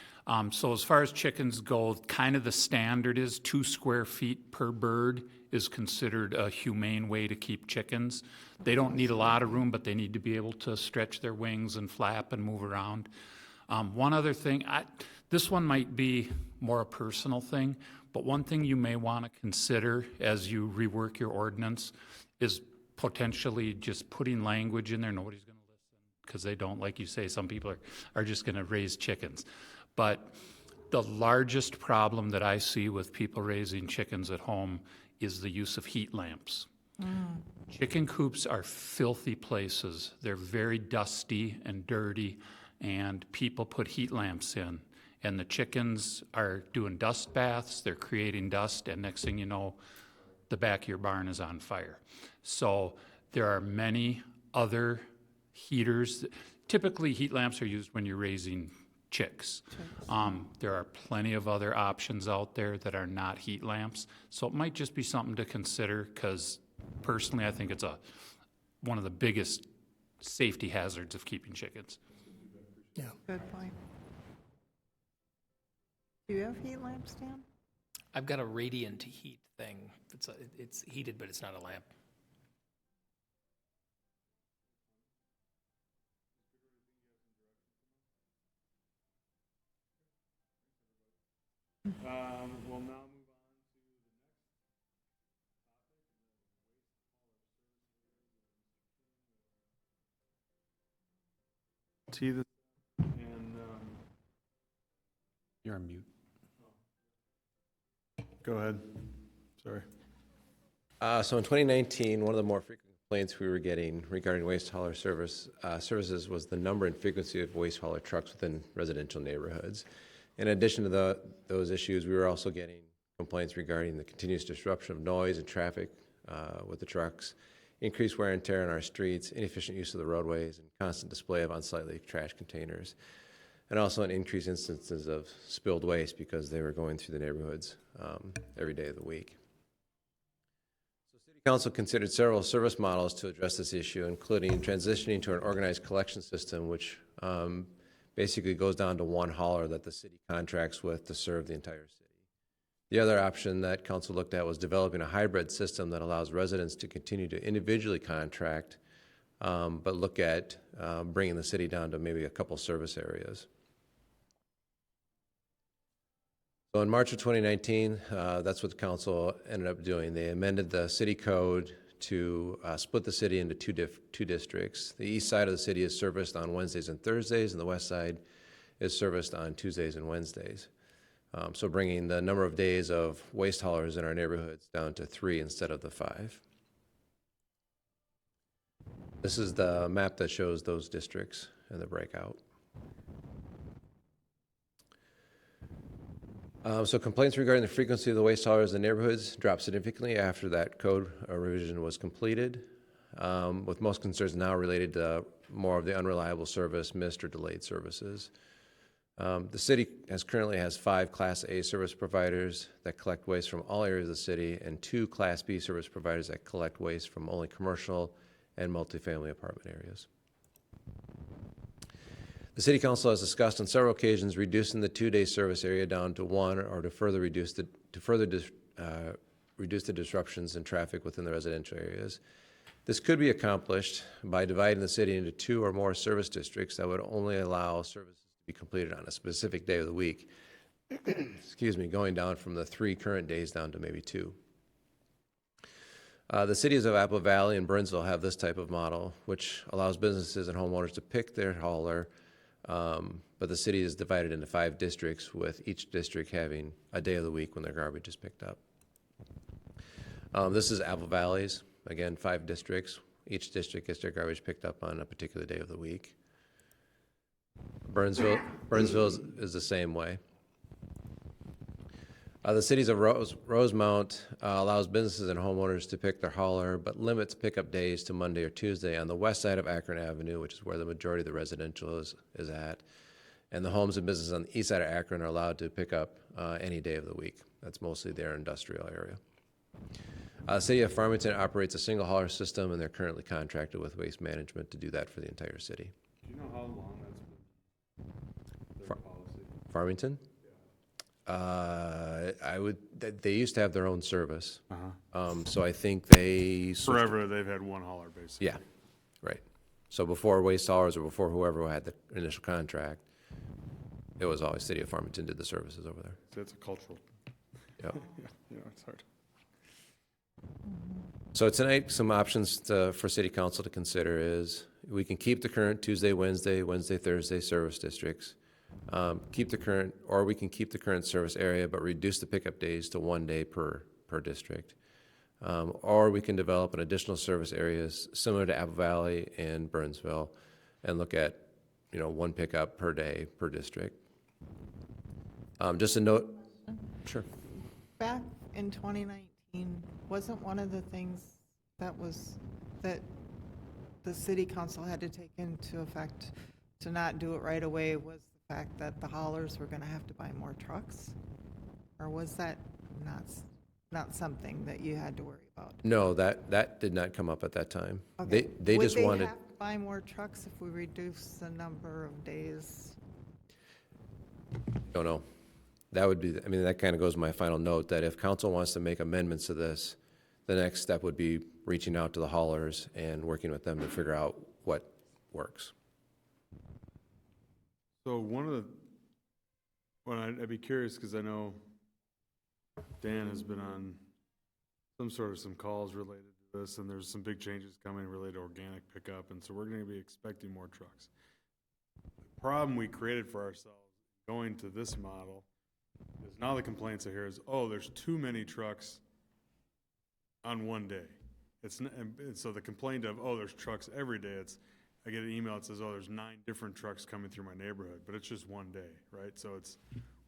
So as far as chickens go, kind of the standard is 2 square feet per bird is considered a humane way to keep chickens. They don't need a lot of room, but they need to be able to stretch their wings and flap and move around. One other thing, this one might be more a personal thing, but one thing you may want to consider as you rework your ordinance is potentially just putting language in there. Nobody's going to listen because they don't, like you say, some people are just going to raise chickens. But the largest problem that I see with people raising chickens at home is the use of heat lamps. Chicken coops are filthy places. They're very dusty and dirty, and people put heat lamps in. And the chickens are doing dust baths, they're creating dust, and next thing you know, the back of your barn is on fire. So there are many other heaters. Typically, heat lamps are used when you're raising chicks. There are plenty of other options out there that are not heat lamps. So it might just be something to consider, because personally I think it's one of the biggest safety hazards of keeping chickens. Yeah. Good point. Do you have heat lamps, Dan? I've got a radiant heat thing. It's heated, but it's not a lamp. We'll now move on to the next topic. And You're on mute. go ahead. Sorry. So in 2019, one of the more frequent complaints we were getting regarding waste hauler services was the number and frequency of waste hauler trucks within residential neighborhoods. In addition to those issues, we were also getting complaints regarding the continuous disruption of noise and traffic with the trucks, increased wear and tear on our streets, inefficient use of the roadways, and constant display of unsightly trash containers, and also an increased instances of spilled waste because they were going through the neighborhoods every day of the week. So City Council considered several service models to address this issue, including transitioning to an organized collection system, which basically goes down to one hauler that the city contracts with to serve the entire city. The other option that council looked at was developing a hybrid system that allows residents to continue to individually contract, but look at bringing the city down to maybe a couple service areas. So in March of 2019, that's what the council ended up doing. They amended the city code to split the city into two districts. The east side of the city is serviced on Wednesdays and Thursdays, and the west side is serviced on Tuesdays and Wednesdays. So bringing the number of days of waste haulers in our neighborhoods down to 3 instead of the 5. This is the map that shows those districts and the breakout. So complaints regarding the frequency of the waste haulers in the neighborhoods dropped significantly after that code revision was completed, with most concerns now related to more of the unreliable service, missed or delayed services. The city currently has 5 Class A service providers that collect waste from all areas of the city and 2 Class B service providers that collect waste from only commercial and multifamily apartment areas. The City Council has discussed on several occasions reducing the 2-day service area down to 1 or to further reduce the disruptions in traffic within the residential areas. This could be accomplished by dividing the city into 2 or more service districts that would only allow services to be completed on a specific day of the week. Excuse me, going down from the 3 current days down to maybe 2. The cities of Apple Valley and Burnsville have this type of model, which allows businesses and homeowners to pick their hauler, but the city is divided into 5 districts, with each district having a day of the week when their garbage is picked up. This is Apple Valley's, again, 5 districts. Each district gets their garbage picked up on a particular day of the week. Burnsville is the same way. The cities of Rosemount allows businesses and homeowners to pick their hauler, but limits pickup days to Monday or Tuesday on the west side of Akron Avenue, which is where the majority of the residential is at. And the homes and businesses on the east side of Akron are allowed to pick up any day of the week. That's mostly their industrial area. The city of Farmington operates a single hauler system, and they're currently contracted with Waste Management to do that for the entire city. Do you know how long that's been their policy? Farmington? They used to have their own service. So I think they Forever, they've had one hauler, basically. Yeah, right. So before Waste Haulers or before whoever had the initial contract, it was always City of Farmington did the services over there. So it's a cultural. Yep. Yeah, it's hard. So tonight, some options for City Council to consider is we can keep the current Tuesday, Wednesday, Thursday service districts. We can keep the current service area, but reduce the pickup days to 1 day per district. Or we can develop an additional service areas similar to Apple Valley and Burnsville, and look at 1 pickup per day per district. Just a note. Sure. Back in 2019, wasn't one of the things that the city council had to take into effect to not do it right away was the fact that the haulers were going to have to buy more trucks? Or was that not something that you had to worry about? No, that did not come up at that time. Okay. They just wanted. Would they have to buy more trucks if we reduce the number of days? Don't know. That would be, that kind of goes to my final note, that if council wants to make amendments to this, the next step would be reaching out to the haulers and working with them to figure out what works. So I'd be curious, because I know Dan has been on some calls related to this, and there's some big changes coming related to organic pickup, and so we're going to be expecting more trucks. The problem we created for ourselves going to this model is now the complaints I hear is, there's too many trucks on 1 day. And so the complaint of, there's trucks every day, I get an email that says, there's 9 different trucks coming through my neighborhood, but it's just 1 day, right? So it's,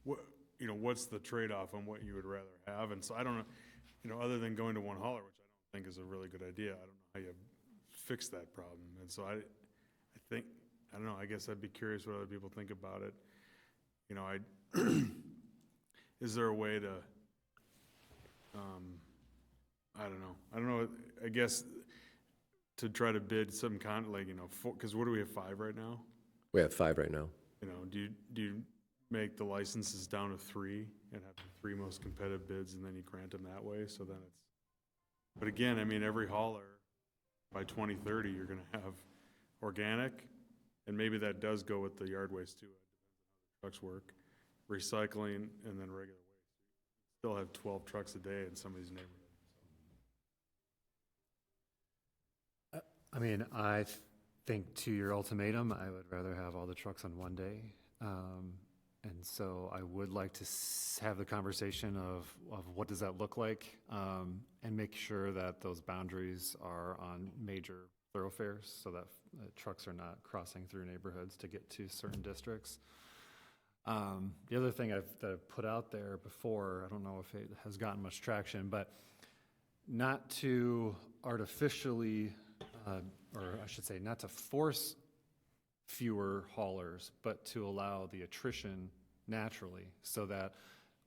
what's the trade-off on what you would rather have? And so I don't know, other than going to 1 hauler, which I don't think is a really good idea, I don't know how you fix that problem. And so I don't know, I guess I'd be curious what other people think about it. Is there a way to, I don't know, I guess to try to bid some kind of because what do we have, 5 right now? We have 5 right now. Do you make the licenses down to 3 and have the 3 most competitive bids, and then you grant them that way? So then but again, every hauler by 2030, you're going to have organic, and maybe that does go with the yard waste too. It depends on how the trucks work. Recycling, and then regular waste. Still have 12 trucks a day in some of these neighborhoods. I think to your ultimatum, I would rather have all the trucks on 1 day. And so I would like to have the conversation of what does that look like, and make sure that those boundaries are on major thoroughfares so that trucks are not crossing through neighborhoods to get to certain districts. The other thing that I've put out there before, I don't know if it has gotten much traction, but not to artificially, or I should say, not to force fewer haulers, but to allow the attrition naturally, so that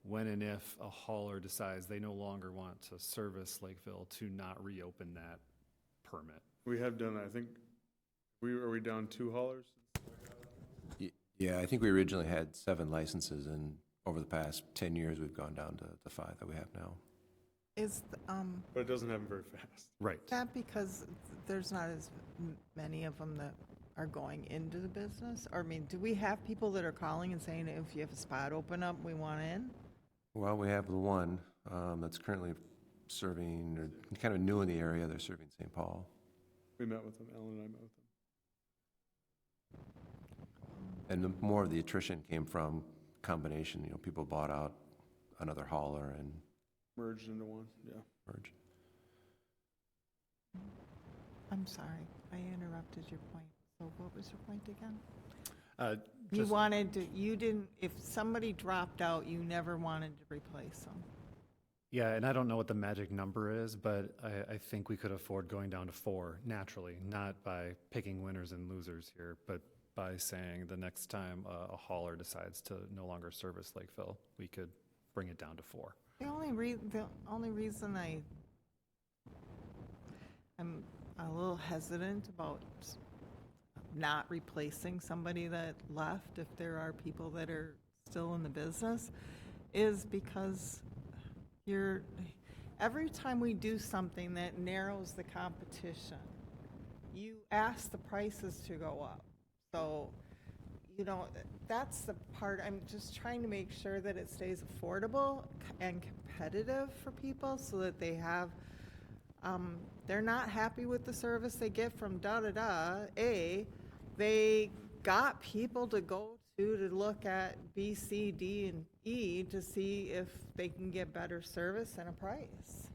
when and if a hauler decides they no longer want to service Lakeville, to not reopen that permit. We have done that. I think, are we down 2 haulers? Yeah, I think we originally had 7 licenses, and over the past 10 years, we've gone down to 5 that we have now. Is, But it doesn't happen very fast. Right. that because there's not as many of them that are going into the business? Or, I mean, do we have people that are calling and saying, if you have a spot open up, we want in? Well, we have the one that's currently serving, or kind of new in the area. They're serving St. Paul. We met with them, Ellen and I met with them. And more of the attrition came from combination, people bought out another hauler and Merged into one, yeah. merged. I'm sorry, I interrupted your point. So what was your point again? You Just- wanted to, you didn't, if somebody dropped out, you never wanted to replace them. Yeah, and I don't know what the magic number is, but I think we could afford going down to 4 naturally, not by picking winners and losers here, but by saying the next time a hauler decides to no longer service Lakeville, we could bring it down to 4. The only reason I'm a little hesitant about not replacing somebody that left, if there are people that are still in the business, is because every time we do something that narrows the competition, you ask the prices to go up. So, that's the part, I'm just trying to make sure that it stays affordable and competitive for people so that they have, they're not happy with the service they get from they got people to go to look at B, C, D, and E to see if they can get better service and a price.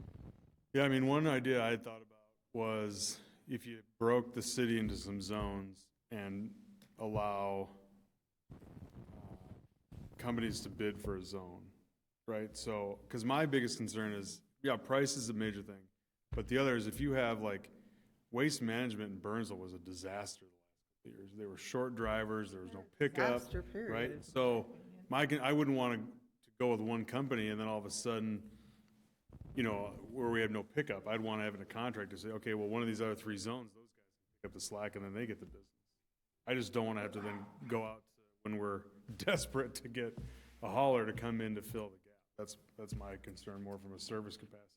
Yeah, I mean, one idea I thought about was if you broke the city into some zones and allow companies to bid for a zone, right? So, because my biggest concern is, yeah, price is a major thing, but the other is if you have like waste management in Burnsville was a disaster the last couple of years. They were short drivers, there was no pickup, Disaster, period. right? So, I wouldn't want to go with one company and then all of a sudden, where we have no pickup, I'd want to have in a contract to say, okay, well, one of these other 3 zones, those guys can pick up the slack and then they get the business. I just don't want to have to then go out when we're desperate to get a hauler to come in to fill the gap. That's my concern more from a service capacity.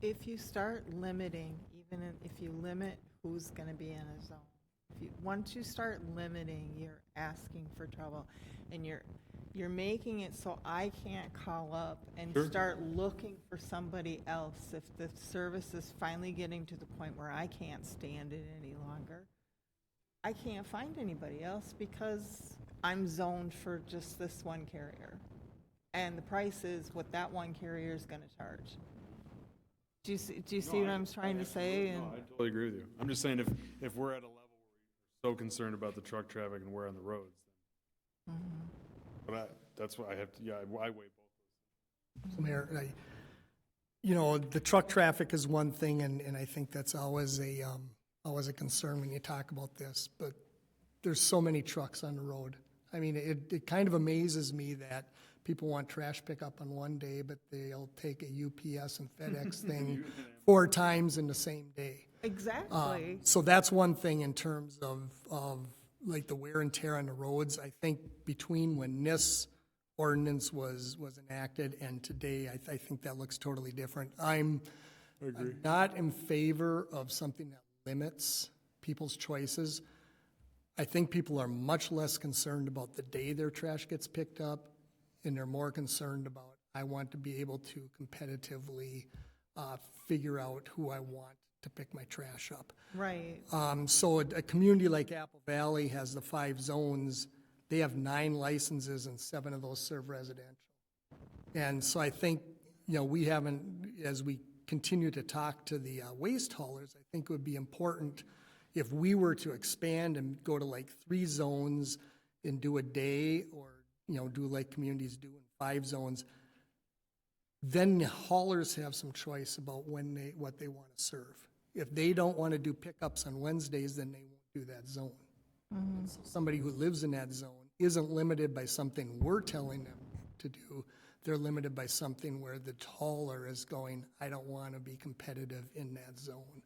If you start limiting, if you limit who's going to be in a zone, once you start limiting, you're asking for trouble, and you're making it so I can't call up and start looking for somebody else if the service is finally getting to the point where I can't stand it any longer. I can't find anybody else because I'm zoned for just this one carrier. And the price is what that one carrier is going to charge. Do you see what I'm trying to say? No, I totally agree with you. I'm just saying if we're at a level where we're so concerned about the truck traffic and we're on the roads, then. But that's why I have to, I weigh both. Mayor, the truck traffic is one thing, and I think that's always a concern when you talk about this, but there's so many trucks on the road. I mean, it kind of amazes me that people want trash pickup on one day, but they'll take a UPS and FedEx thing 4 times in the same day. Exactly. So that's one thing in terms of like the wear and tear on the roads. I think between when this ordinance was enacted and today, I think that looks totally different. I'm not in favor of something that limits people's choices. I think people are much less concerned about the day their trash gets picked up, and they're more concerned about, I want to be able to competitively figure out who I want to pick my trash up. Right. So a community like Apple Valley has the 5 zones. They have 9 licenses, and 7 of those serve residential. And so I think, we haven't, as we continue to talk to the waste haulers, I think it would be important if we were to expand and go to like 3 zones and do a day, or, do like communities do in 5 zones, then the haulers have some choice about what they want to serve. If they don't want to do pickups on Wednesdays, then they won't do that zone. So somebody who lives in that zone isn't limited by something we're telling them to do. They're limited by something where the hauler is going, I don't want to be competitive in that zone.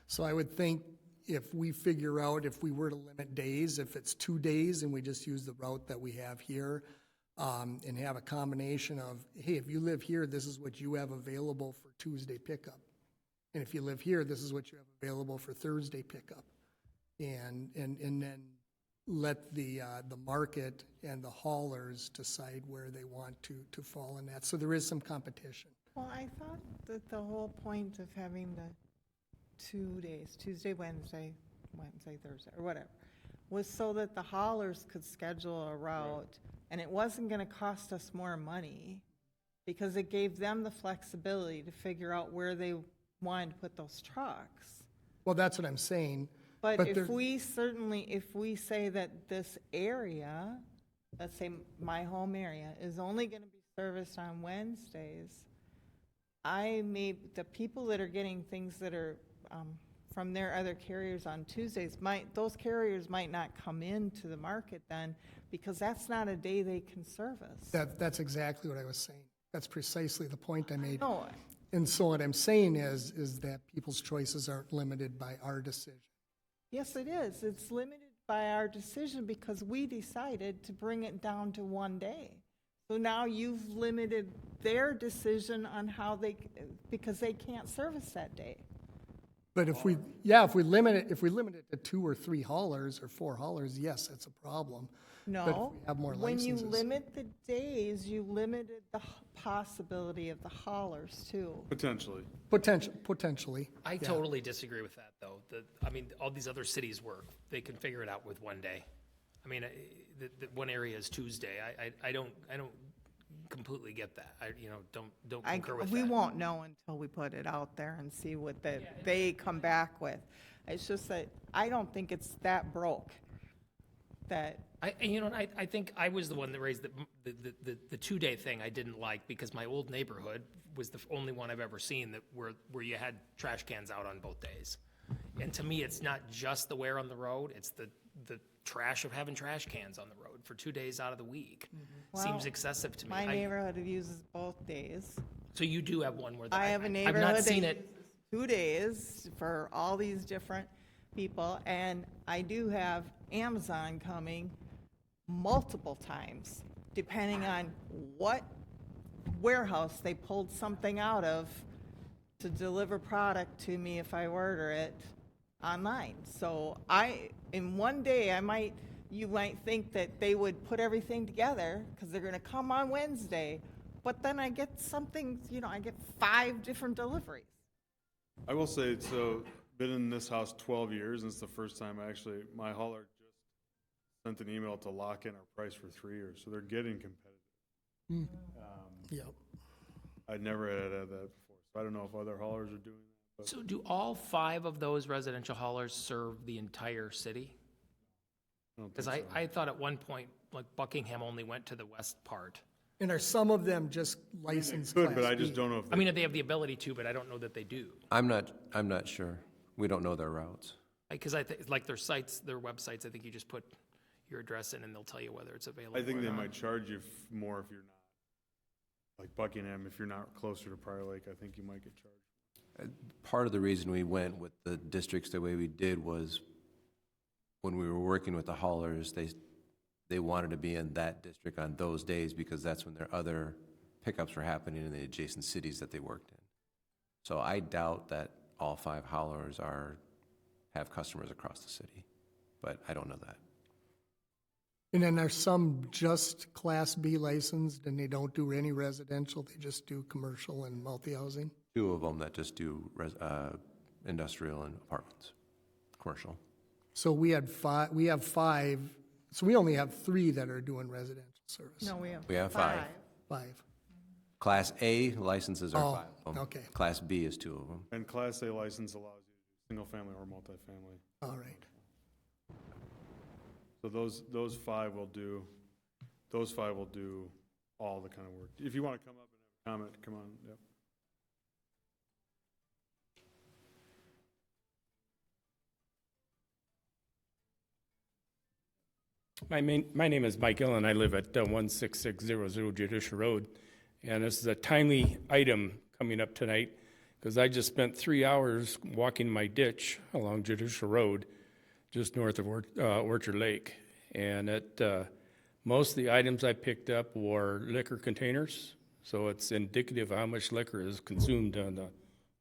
So I would think if we figure out, if we were to limit days, if it's 2 days and we just use the route that we have here, and have a combination of, hey, if you live here, this is what you have available for Tuesday pickup. And if you live here, this is what you have available for Thursday pickup. And then let the market and the haulers decide where they want to fall in that. So there is some competition. Well, I thought that the whole point of having the 2 days, Tuesday, Wednesday, Thursday, or whatever, was so that the haulers could schedule a route, and it wasn't going to cost us more money, because it gave them the flexibility to figure out where they wanted to put those trucks. Well, that's what I'm saying. But if we say that this area, let's say my home area, is only going to be serviced on Wednesdays, the people that are getting things that are from their other carriers on Tuesdays, those carriers might not come into the market then, because that's not a day they can service. That's exactly what I was saying. That's precisely the point I made. No, And so what I'm saying is that people's choices aren't limited by our decision. yes, it is. It's limited by our decision because we decided to bring it down to 1 day. So now you've limited their decision on how because they can't service that day. But if we limit it to 2 or 3 haulers or 4 haulers, yes, that's a problem. But if No, we have more when you licenses. limit the days, you limited the possibility of the haulers too. Potentially. Potentially. I totally disagree with that, though. All these other cities work. They can figure it out with 1 day. I mean, the one area is Tuesday. I don't completely get that. Don't concur with that. We won't know until we put it out there and see what they come back with. It's just that I don't think it's that broke. That I think I was the one that raised the 2 day thing. I didn't like because my old neighborhood was the only one I've ever seen where you had trash cans out on both days. And to me, it's not just the wear on the road; it's the trash of having trash cans on the road for 2 days out of the week. Seems excessive to me. my neighborhood uses both days. So you do have one where I have a I've neighborhood not that seen it. uses 2 days for all these different people, and I do have Amazon coming multiple times, depending on what warehouse they pulled something out of to deliver product to me if I order it online. So in 1 day, you might think that they would put everything together because they're going to come on Wednesday, but then I get something, I get 5 different deliveries. I will say, so, been in this house 12 years, and it's the first time my hauler just sent an email to lock in our price for 3 years, so they're getting competitive. Yep. I'd never had that before, so I don't know if other haulers are doing that. But So do all 5 of those residential haulers serve the entire city? I don't Because think so. I thought at one point, like Buckingham only went to the west part. And are some of them just licensed Good, Class but I B? just don't know if I mean, they have the ability to, but I don't know that they do. I'm not sure. We don't know their routes. Because I think, like their sites, their websites, I think you just put your address in and they'll tell you whether it's available I think or they not. might charge you more if you're not, like Buckingham, if you're not closer to Prior Lake, I think you might get charged. Part of the reason we went with the districts the way we did was when we were working with the haulers, they wanted to be in that district on those days because that's when their other pickups were happening in the adjacent cities that they worked in. So I doubt that all 5 haulers have customers across the city, but I don't know that. And then are some just Class B licensed and they don't do any residential, they just do commercial and multi-housing? 2 of them that just do industrial and apartments, commercial. So we have 5, so we only have 3 that are doing residential service. No, we have We have 5. 5. Class A licenses are Oh, 5 of them. okay. Class B is 2 of them. And Class A license allows you to do single-family or multifamily. All right. So those five will do all the kind of work. If you want to come up and have a comment, come on, yep. My name is Mike Gill, and I live at 16600 Judicial Road. And this is a timely item coming up tonight, because I just spent 3 hours walking my ditch along Judicial Road, just north of Orchard Lake. And most of the items I picked up were liquor containers, so it's indicative of how much liquor is consumed on the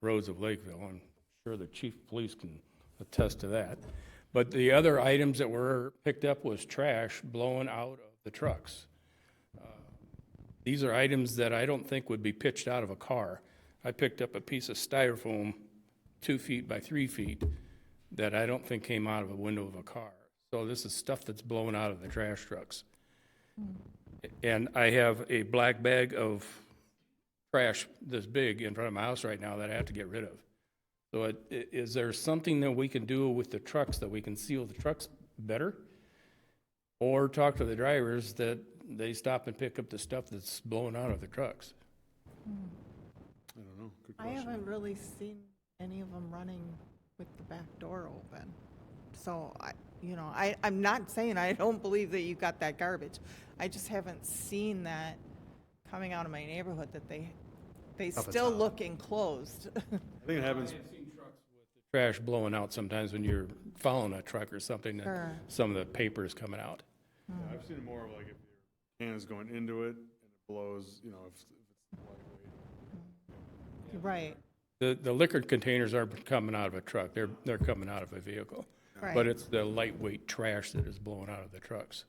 roads of Lakeville. I'm sure the chief of police can attest to that. But the other items that were picked up was trash blowing out of the trucks. These are items that I don't think would be pitched out of a car. I picked up a piece of styrofoam 2 feet by 3 feet that I don't think came out of a window of a car. So this is stuff that's blowing out of the trash trucks. And I have a black bag of trash this big in front of my house right now that I have to get rid of. So is there something that we can do with the trucks, that we can seal the trucks better? Or talk to the drivers that they stop and pick up the stuff that's blowing out of the trucks? I don't know, good I question. haven't really seen any of them running with the back door open. So I'm not saying I don't believe that you got that garbage. I just haven't seen that coming out of my neighborhood, that they still look enclosed. I think it happens. Trash blowing out sometimes when you're following a truck or something, and Sure. some of the paper is coming out. Yeah, I've seen it more of like if your hand is going into it and it blows, if it's lightweight. Right. The liquor containers aren't coming out of a truck, they're coming out of a vehicle. Right. But it's the lightweight trash that is blowing out of the trucks.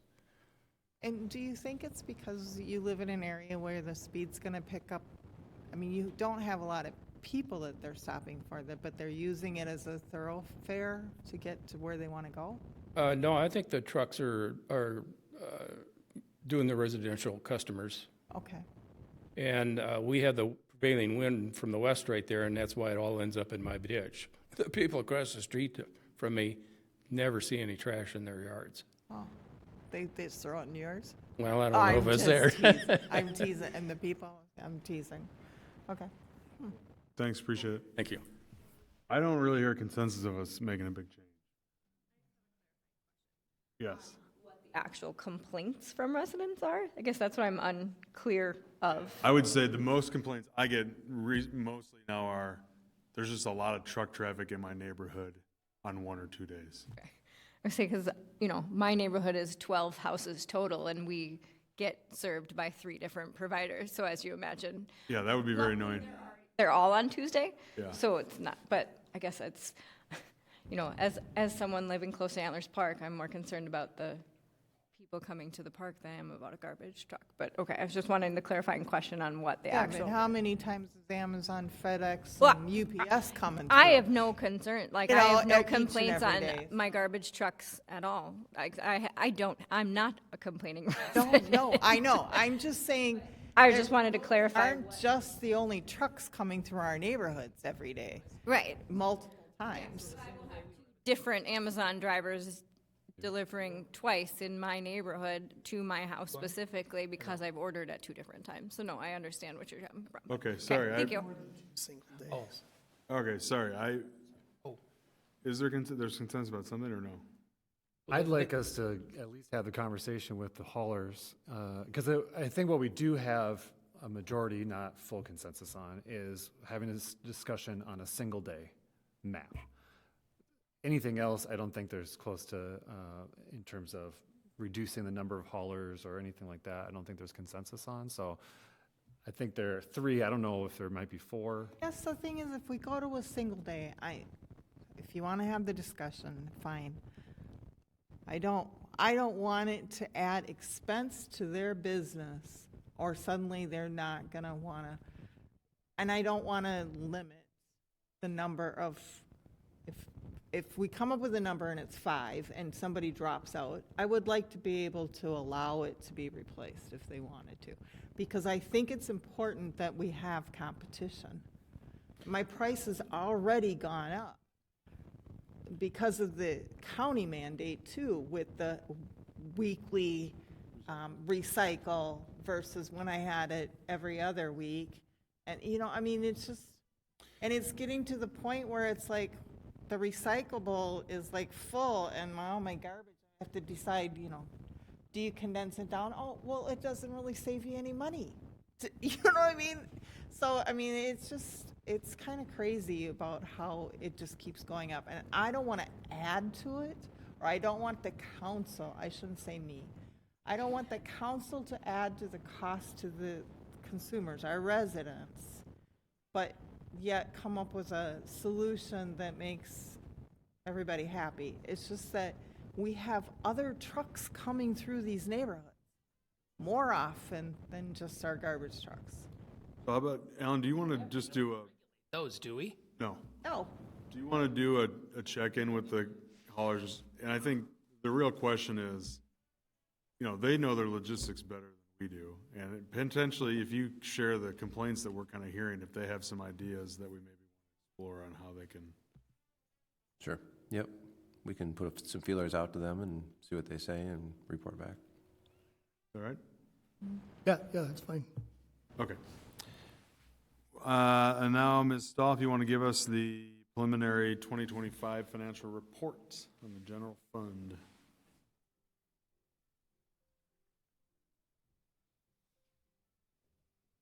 And do you think it's because you live in an area where the speed's going to pick up? I mean, you don't have a lot of people that they're stopping for, but they're using it as a thoroughfare to get to where they want to go? No, I think the trucks are doing the residential customers. Okay. And we have the prevailing wind from the west right there, and that's why it all ends up in my ditch. The people across the street from me never see any trash in their yards. Oh, they just throw it in yours? Well, I don't know if it's there. I'm teasing, and the people, I'm teasing. Okay. Thanks, appreciate it. Thank you. I don't really hear a consensus of us making a big change. Yes. Actual complaints from residents are? I guess that's what I'm unclear of. I would say the most complaints I get mostly now are, there's just a lot of truck traffic in my neighborhood on 1 or 2 days. I say, because, my neighborhood is 12 houses total, and we get served by 3 different providers. So as you imagine, Yeah, that would be very annoying. they're all on Tuesday. Yeah. So it's not, but I guess it's, as someone living close to Antlers Park, I'm more concerned about the people coming to the park than I am about a garbage truck. But okay, I was just wanting the clarifying question on what the Yeah, actual. but how many times is Amazon, FedEx, Well, and UPS coming I through? have no concern, like, You I know, have no each and complaints every on day. my garbage trucks at all. I'm not a complaining Don't, resident. no, I know. I'm just saying. I there just wanted to clarify. Aren't just the only trucks coming through our neighborhoods every day, Right. multiple times. Different Amazon drivers delivering twice in my neighborhood to my house specifically because I've ordered at 2 different times. So no, I understand what you're coming from. Okay, sorry. Thank you. Single days. Okay, sorry. Is there there's consensus about something or no? I'd like us to at least have the conversation with the haulers, because I think what we do have a majority, not full consensus on, is having this discussion on a single day map. Anything else, I don't think there's close to, in terms of reducing the number of haulers or anything like that, I don't think there's consensus on. So I think there are 3, I don't know if there might be 4. Yes, the thing is, if we go to a single day, if you want to have the discussion, fine. I don't want it to add expense to their business, or suddenly they're not gonna wanna, and I don't wanna limit the number of, if if we come up with a number and it's 5 and somebody drops out, I would like to be able to allow it to be replaced if they wanted to. Because I think it's important that we have competition. My price has already gone up because of the county mandate too, with the weekly recycle versus when I had it every other week. And, you know, I mean, it's just, and it's getting to the point where it's like the recyclable is like full and all my garbage, I have to decide, you know, do you condense it down? Oh, well, it doesn't really save you any money. You know what I mean? So, I mean, it's just, it's kind of crazy about how it just keeps going up. And I don't want to add to it, or I don't want the council, I shouldn't say me, I don't want the council to add to the cost to the consumers, our residents, but yet come up with a solution that makes everybody happy. It's just that we have other trucks coming through these neighborhoods more often than just our garbage trucks. How about, Alan, do you want to just do a, Those, do we? no, No, do you want to do a check-in with the haulers? And I think the real question is, you know, they know their logistics better than we do. And potentially, if you share the complaints that we're kind of hearing, if they have some ideas that we maybe want to explore on how they can. Sure. Yep. We can put some feelers out to them and see what they say and report back. All right? Yeah, that's fine. Okay. And now, Ms. Stahl, if you want to give us the preliminary 2025 financial report on the general fund.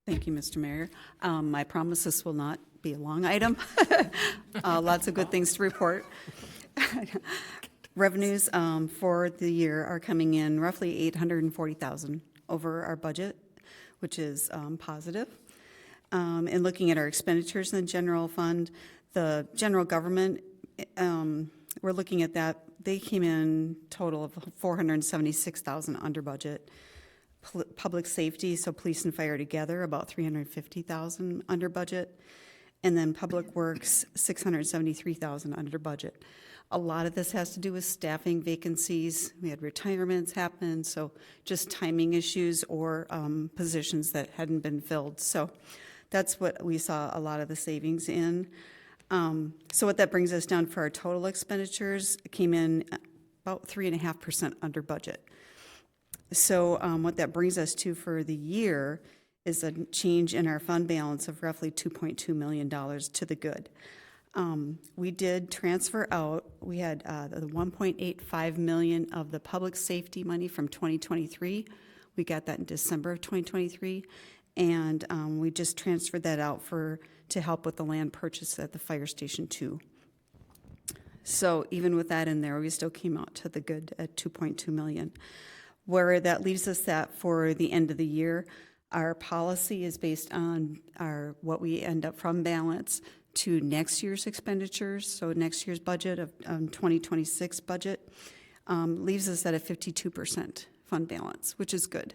Thank you, Mr. Mayor. I promise this will not be a long item. Lots of good things to report. Revenues for the year are coming in roughly $840,000 over our budget, which is positive. And looking at our expenditures in the general fund, the general government, we're looking at that. They came in total of $476,000 under budget. Public safety, so police and fire together, about $350,000 under budget. And then public works, $673,000 under budget. A lot of this has to do with staffing vacancies. We had retirements happen, so just timing issues or positions that hadn't been filled. So that's what we saw a lot of the savings in. So what that brings us down for our total expenditures, it came in about 3.5% under budget. So what that brings us to for the year is a change in our fund balance of roughly $2.2 million to the good. We did transfer out, we had the $1.85 million of the public safety money from 2023. We got that in December of 2023, and we just transferred that out to help with the land purchase at the Fire Station 2. So even with that in there, we still came out to the good at $2.2 million. Where that leaves us at for the end of the year, our policy is based on what we end up from balance to next year's expenditures. So next year's budget of 2026 budget leaves us at a 52% fund balance, which is good.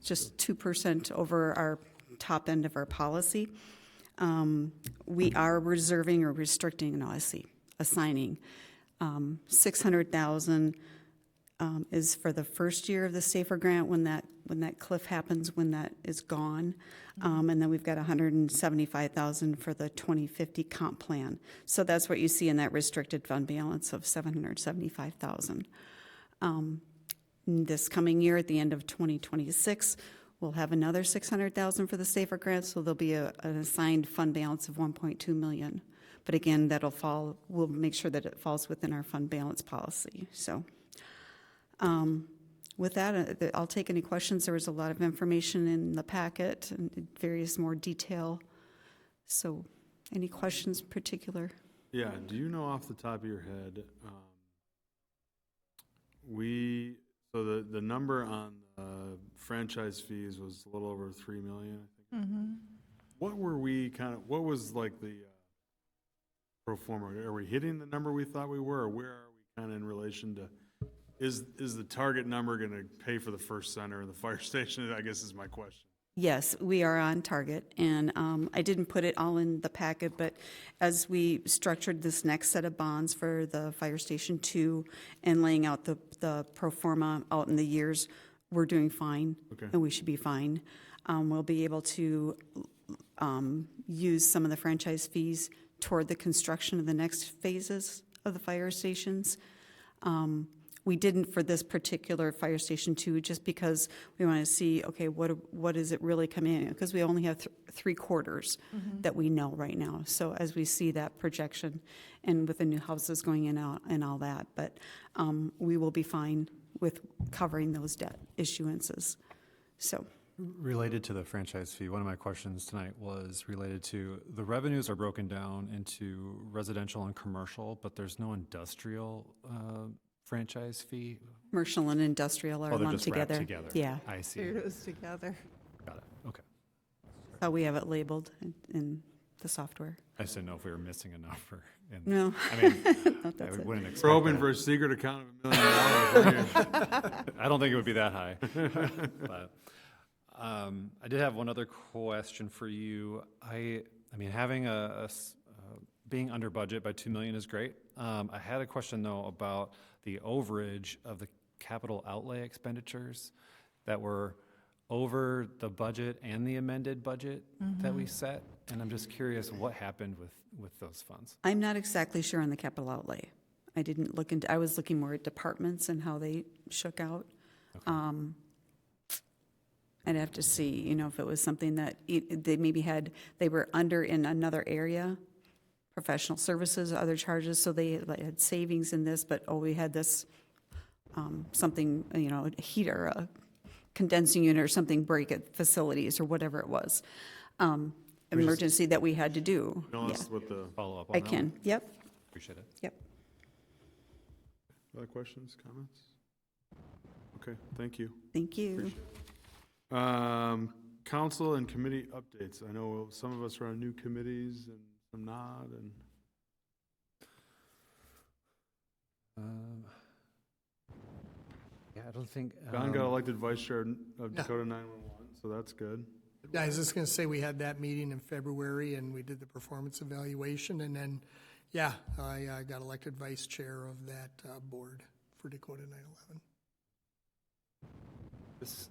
Just 2% over our top end of our policy. We are reserving or restricting, assigning $600,000 is for the first year of the SAFER grant when that cliff happens, when that is gone. And then we've got $175,000 for the 2050 comp plan. So that's what you see in that restricted fund balance of $775,000. This coming year, at the end of 2026, we'll have another $600,000 for the SAFER grant, so there'll be an assigned fund balance of $1.2 million. But again, we'll make sure that it falls within our fund balance policy. So. With that, I'll take any questions. There was a lot of information in the packet and various more detail. So any questions in particular? Yeah, do you know off the top of your head, so the number on franchise fees was a little over $3 million, I think. Mm-hmm. What was like the pro forma? Are we hitting the number we thought we were, or where are we kind of in relation to? Is the target number going to pay for the first center and the fire station? I guess is my question. Yes, we are on target, and I didn't put it all in the packet, but as we structured this next set of bonds for the Fire Station 2 and laying out the pro forma out in the years, we're doing fine, and we should be fine. We'll be able to use some of the franchise fees toward the construction of the next phases of the fire stations. We didn't for this particular Fire Station 2, just because we want to see, okay, what is it really coming in? Because we only have 3/4 that we know right now. So as we see that projection, and with the new houses going in and all that, but we will be fine with covering those debt issuances. So. Related to the franchise fee, one of my questions tonight was related to the revenues are broken down into residential and commercial, but there's no industrial franchise fee. Commercial and industrial are they're lumped just wrapped together. together. Yeah. I see. It was together. Got it. Okay. How we have it labeled in the software. I just didn't know if we were missing a number. No. I mean, That's I it. wouldn't expect We're hoping that. for a secret account of $1 million. I don't think it would be that high. But I did have one other question for you. I mean, having being under budget by $2 million is great. I had a question though about the overage of the capital outlay expenditures that were over the budget and the amended budget that we set. And I'm just curious what happened with those funds. I'm not exactly sure on the capital outlay. I was looking more at departments and how they shook out. Okay. I'd have to see, if it was something that they were under in another area, professional services, other charges, so they had savings in this, but we had this something, a heater, a condensing unit or something break at facilities or whatever it was. Emergency that we had to do. With the follow-up on I that can, one? yep. Appreciate it. Yep. Other questions, comments? Okay, thank you. Thank you. Council and committee updates. I know some of us are on new committees and some not, and Yeah, I don't think. Don got elected vice chair of Dakota 911, so that's good. Yeah, I was just going to say, we had that meeting in February, and we did the performance evaluation, and then, I got elected vice chair of that board for Dakota 911.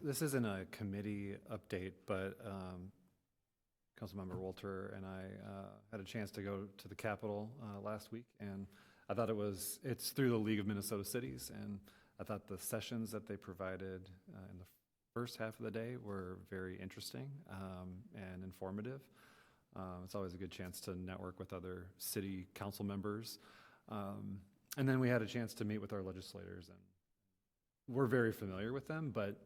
This isn't a committee update, but Councilmember Walter and I had a chance to go to the Capitol last week, and I thought it's through the League of Minnesota Cities, and I thought the sessions that they provided in the first half of the day were very interesting and informative. It's always a good chance to network with other city council members. And then we had a chance to meet with our legislators, and we're very familiar with them, but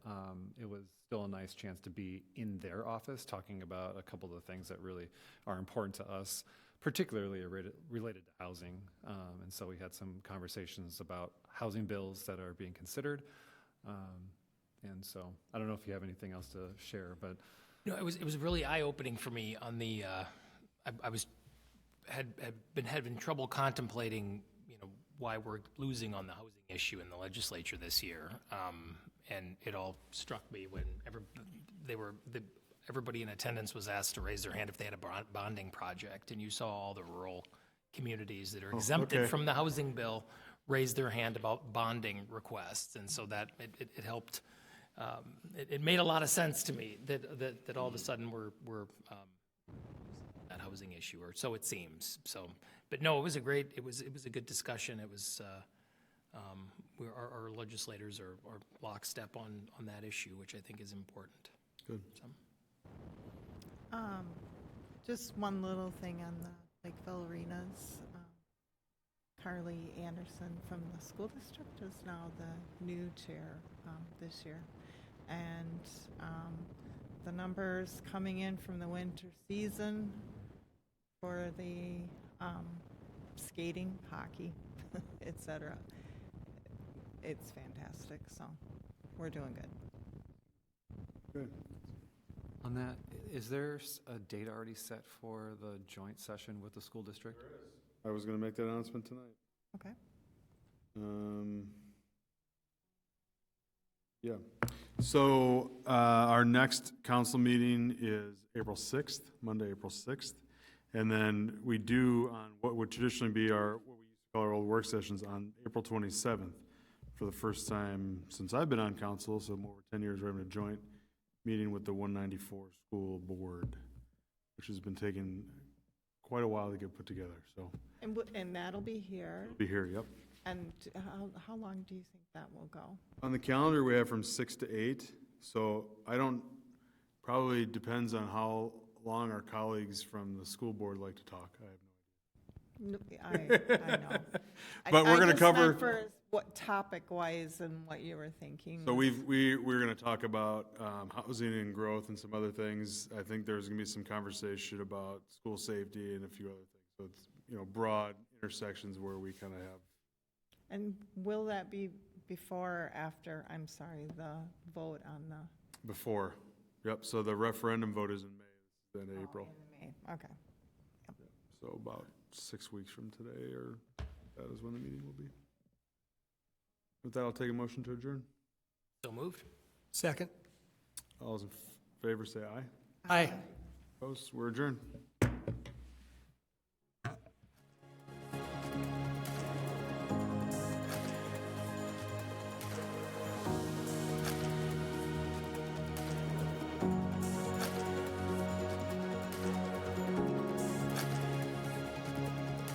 it was still a nice chance to be in their office talking about a couple of the things that really are important to us, particularly related to housing. And so we had some conversations about housing bills that are being considered. And so I don't know if you have anything else to share, but No, it was really eye-opening for me on the, had been having trouble contemplating, why we're losing on the housing issue in the legislature this year. And it all struck me when everybody in attendance was asked to raise their hand if they had a bonding project, and you saw all the rural communities that are exempted from the housing bill raise their hand about bonding requests, and so that it helped. It made a lot of sense to me that all of a sudden we're that housing issue, or so it seems. So, but no, it was a good discussion. It was our legislators are lockstep on that issue, which I think is important. Good. So. Just one little thing on the Lakeville Arenas. Carly Anderson from the school district is now the new chair this year. And the numbers coming in from the winter season for the skating, hockey, etc. It's fantastic, so we're doing good. Good. on that, is there a date already set for the joint session with the school district? There is. I was going to make that announcement tonight. Okay. Yeah. So our next council meeting is April 6th, Monday, April 6th. And then we do on what would traditionally be what we used to call our old work sessions on April 27th. For the first time since I've been on council, so over 10 years, we're having a joint meeting with the 194 school board, which has been taking quite a while to get put together, so. And that'll be here. It'll be here, yep. And how long do you think that will go? On the calendar, we have from 6 to 8, so probably depends on how long our colleagues from the school board like to talk. I have no idea. I know. But we're going to cover. For what topic-wise and what you were thinking. So we're going to talk about housing and growth and some other things. I think there's going to be some conversation about school safety and a few other things. So it's, broad intersections where we kind of have. And will that be before or after, I'm sorry, the vote on the? Before. Yep, so the referendum vote is in May, then April. In May, okay. So about 6 weeks from today, or that is when the meeting will be. With that, I'll take a motion to adjourn. So moved. Second. All those in favor say aye. Aye. Opposed? We're adjourned.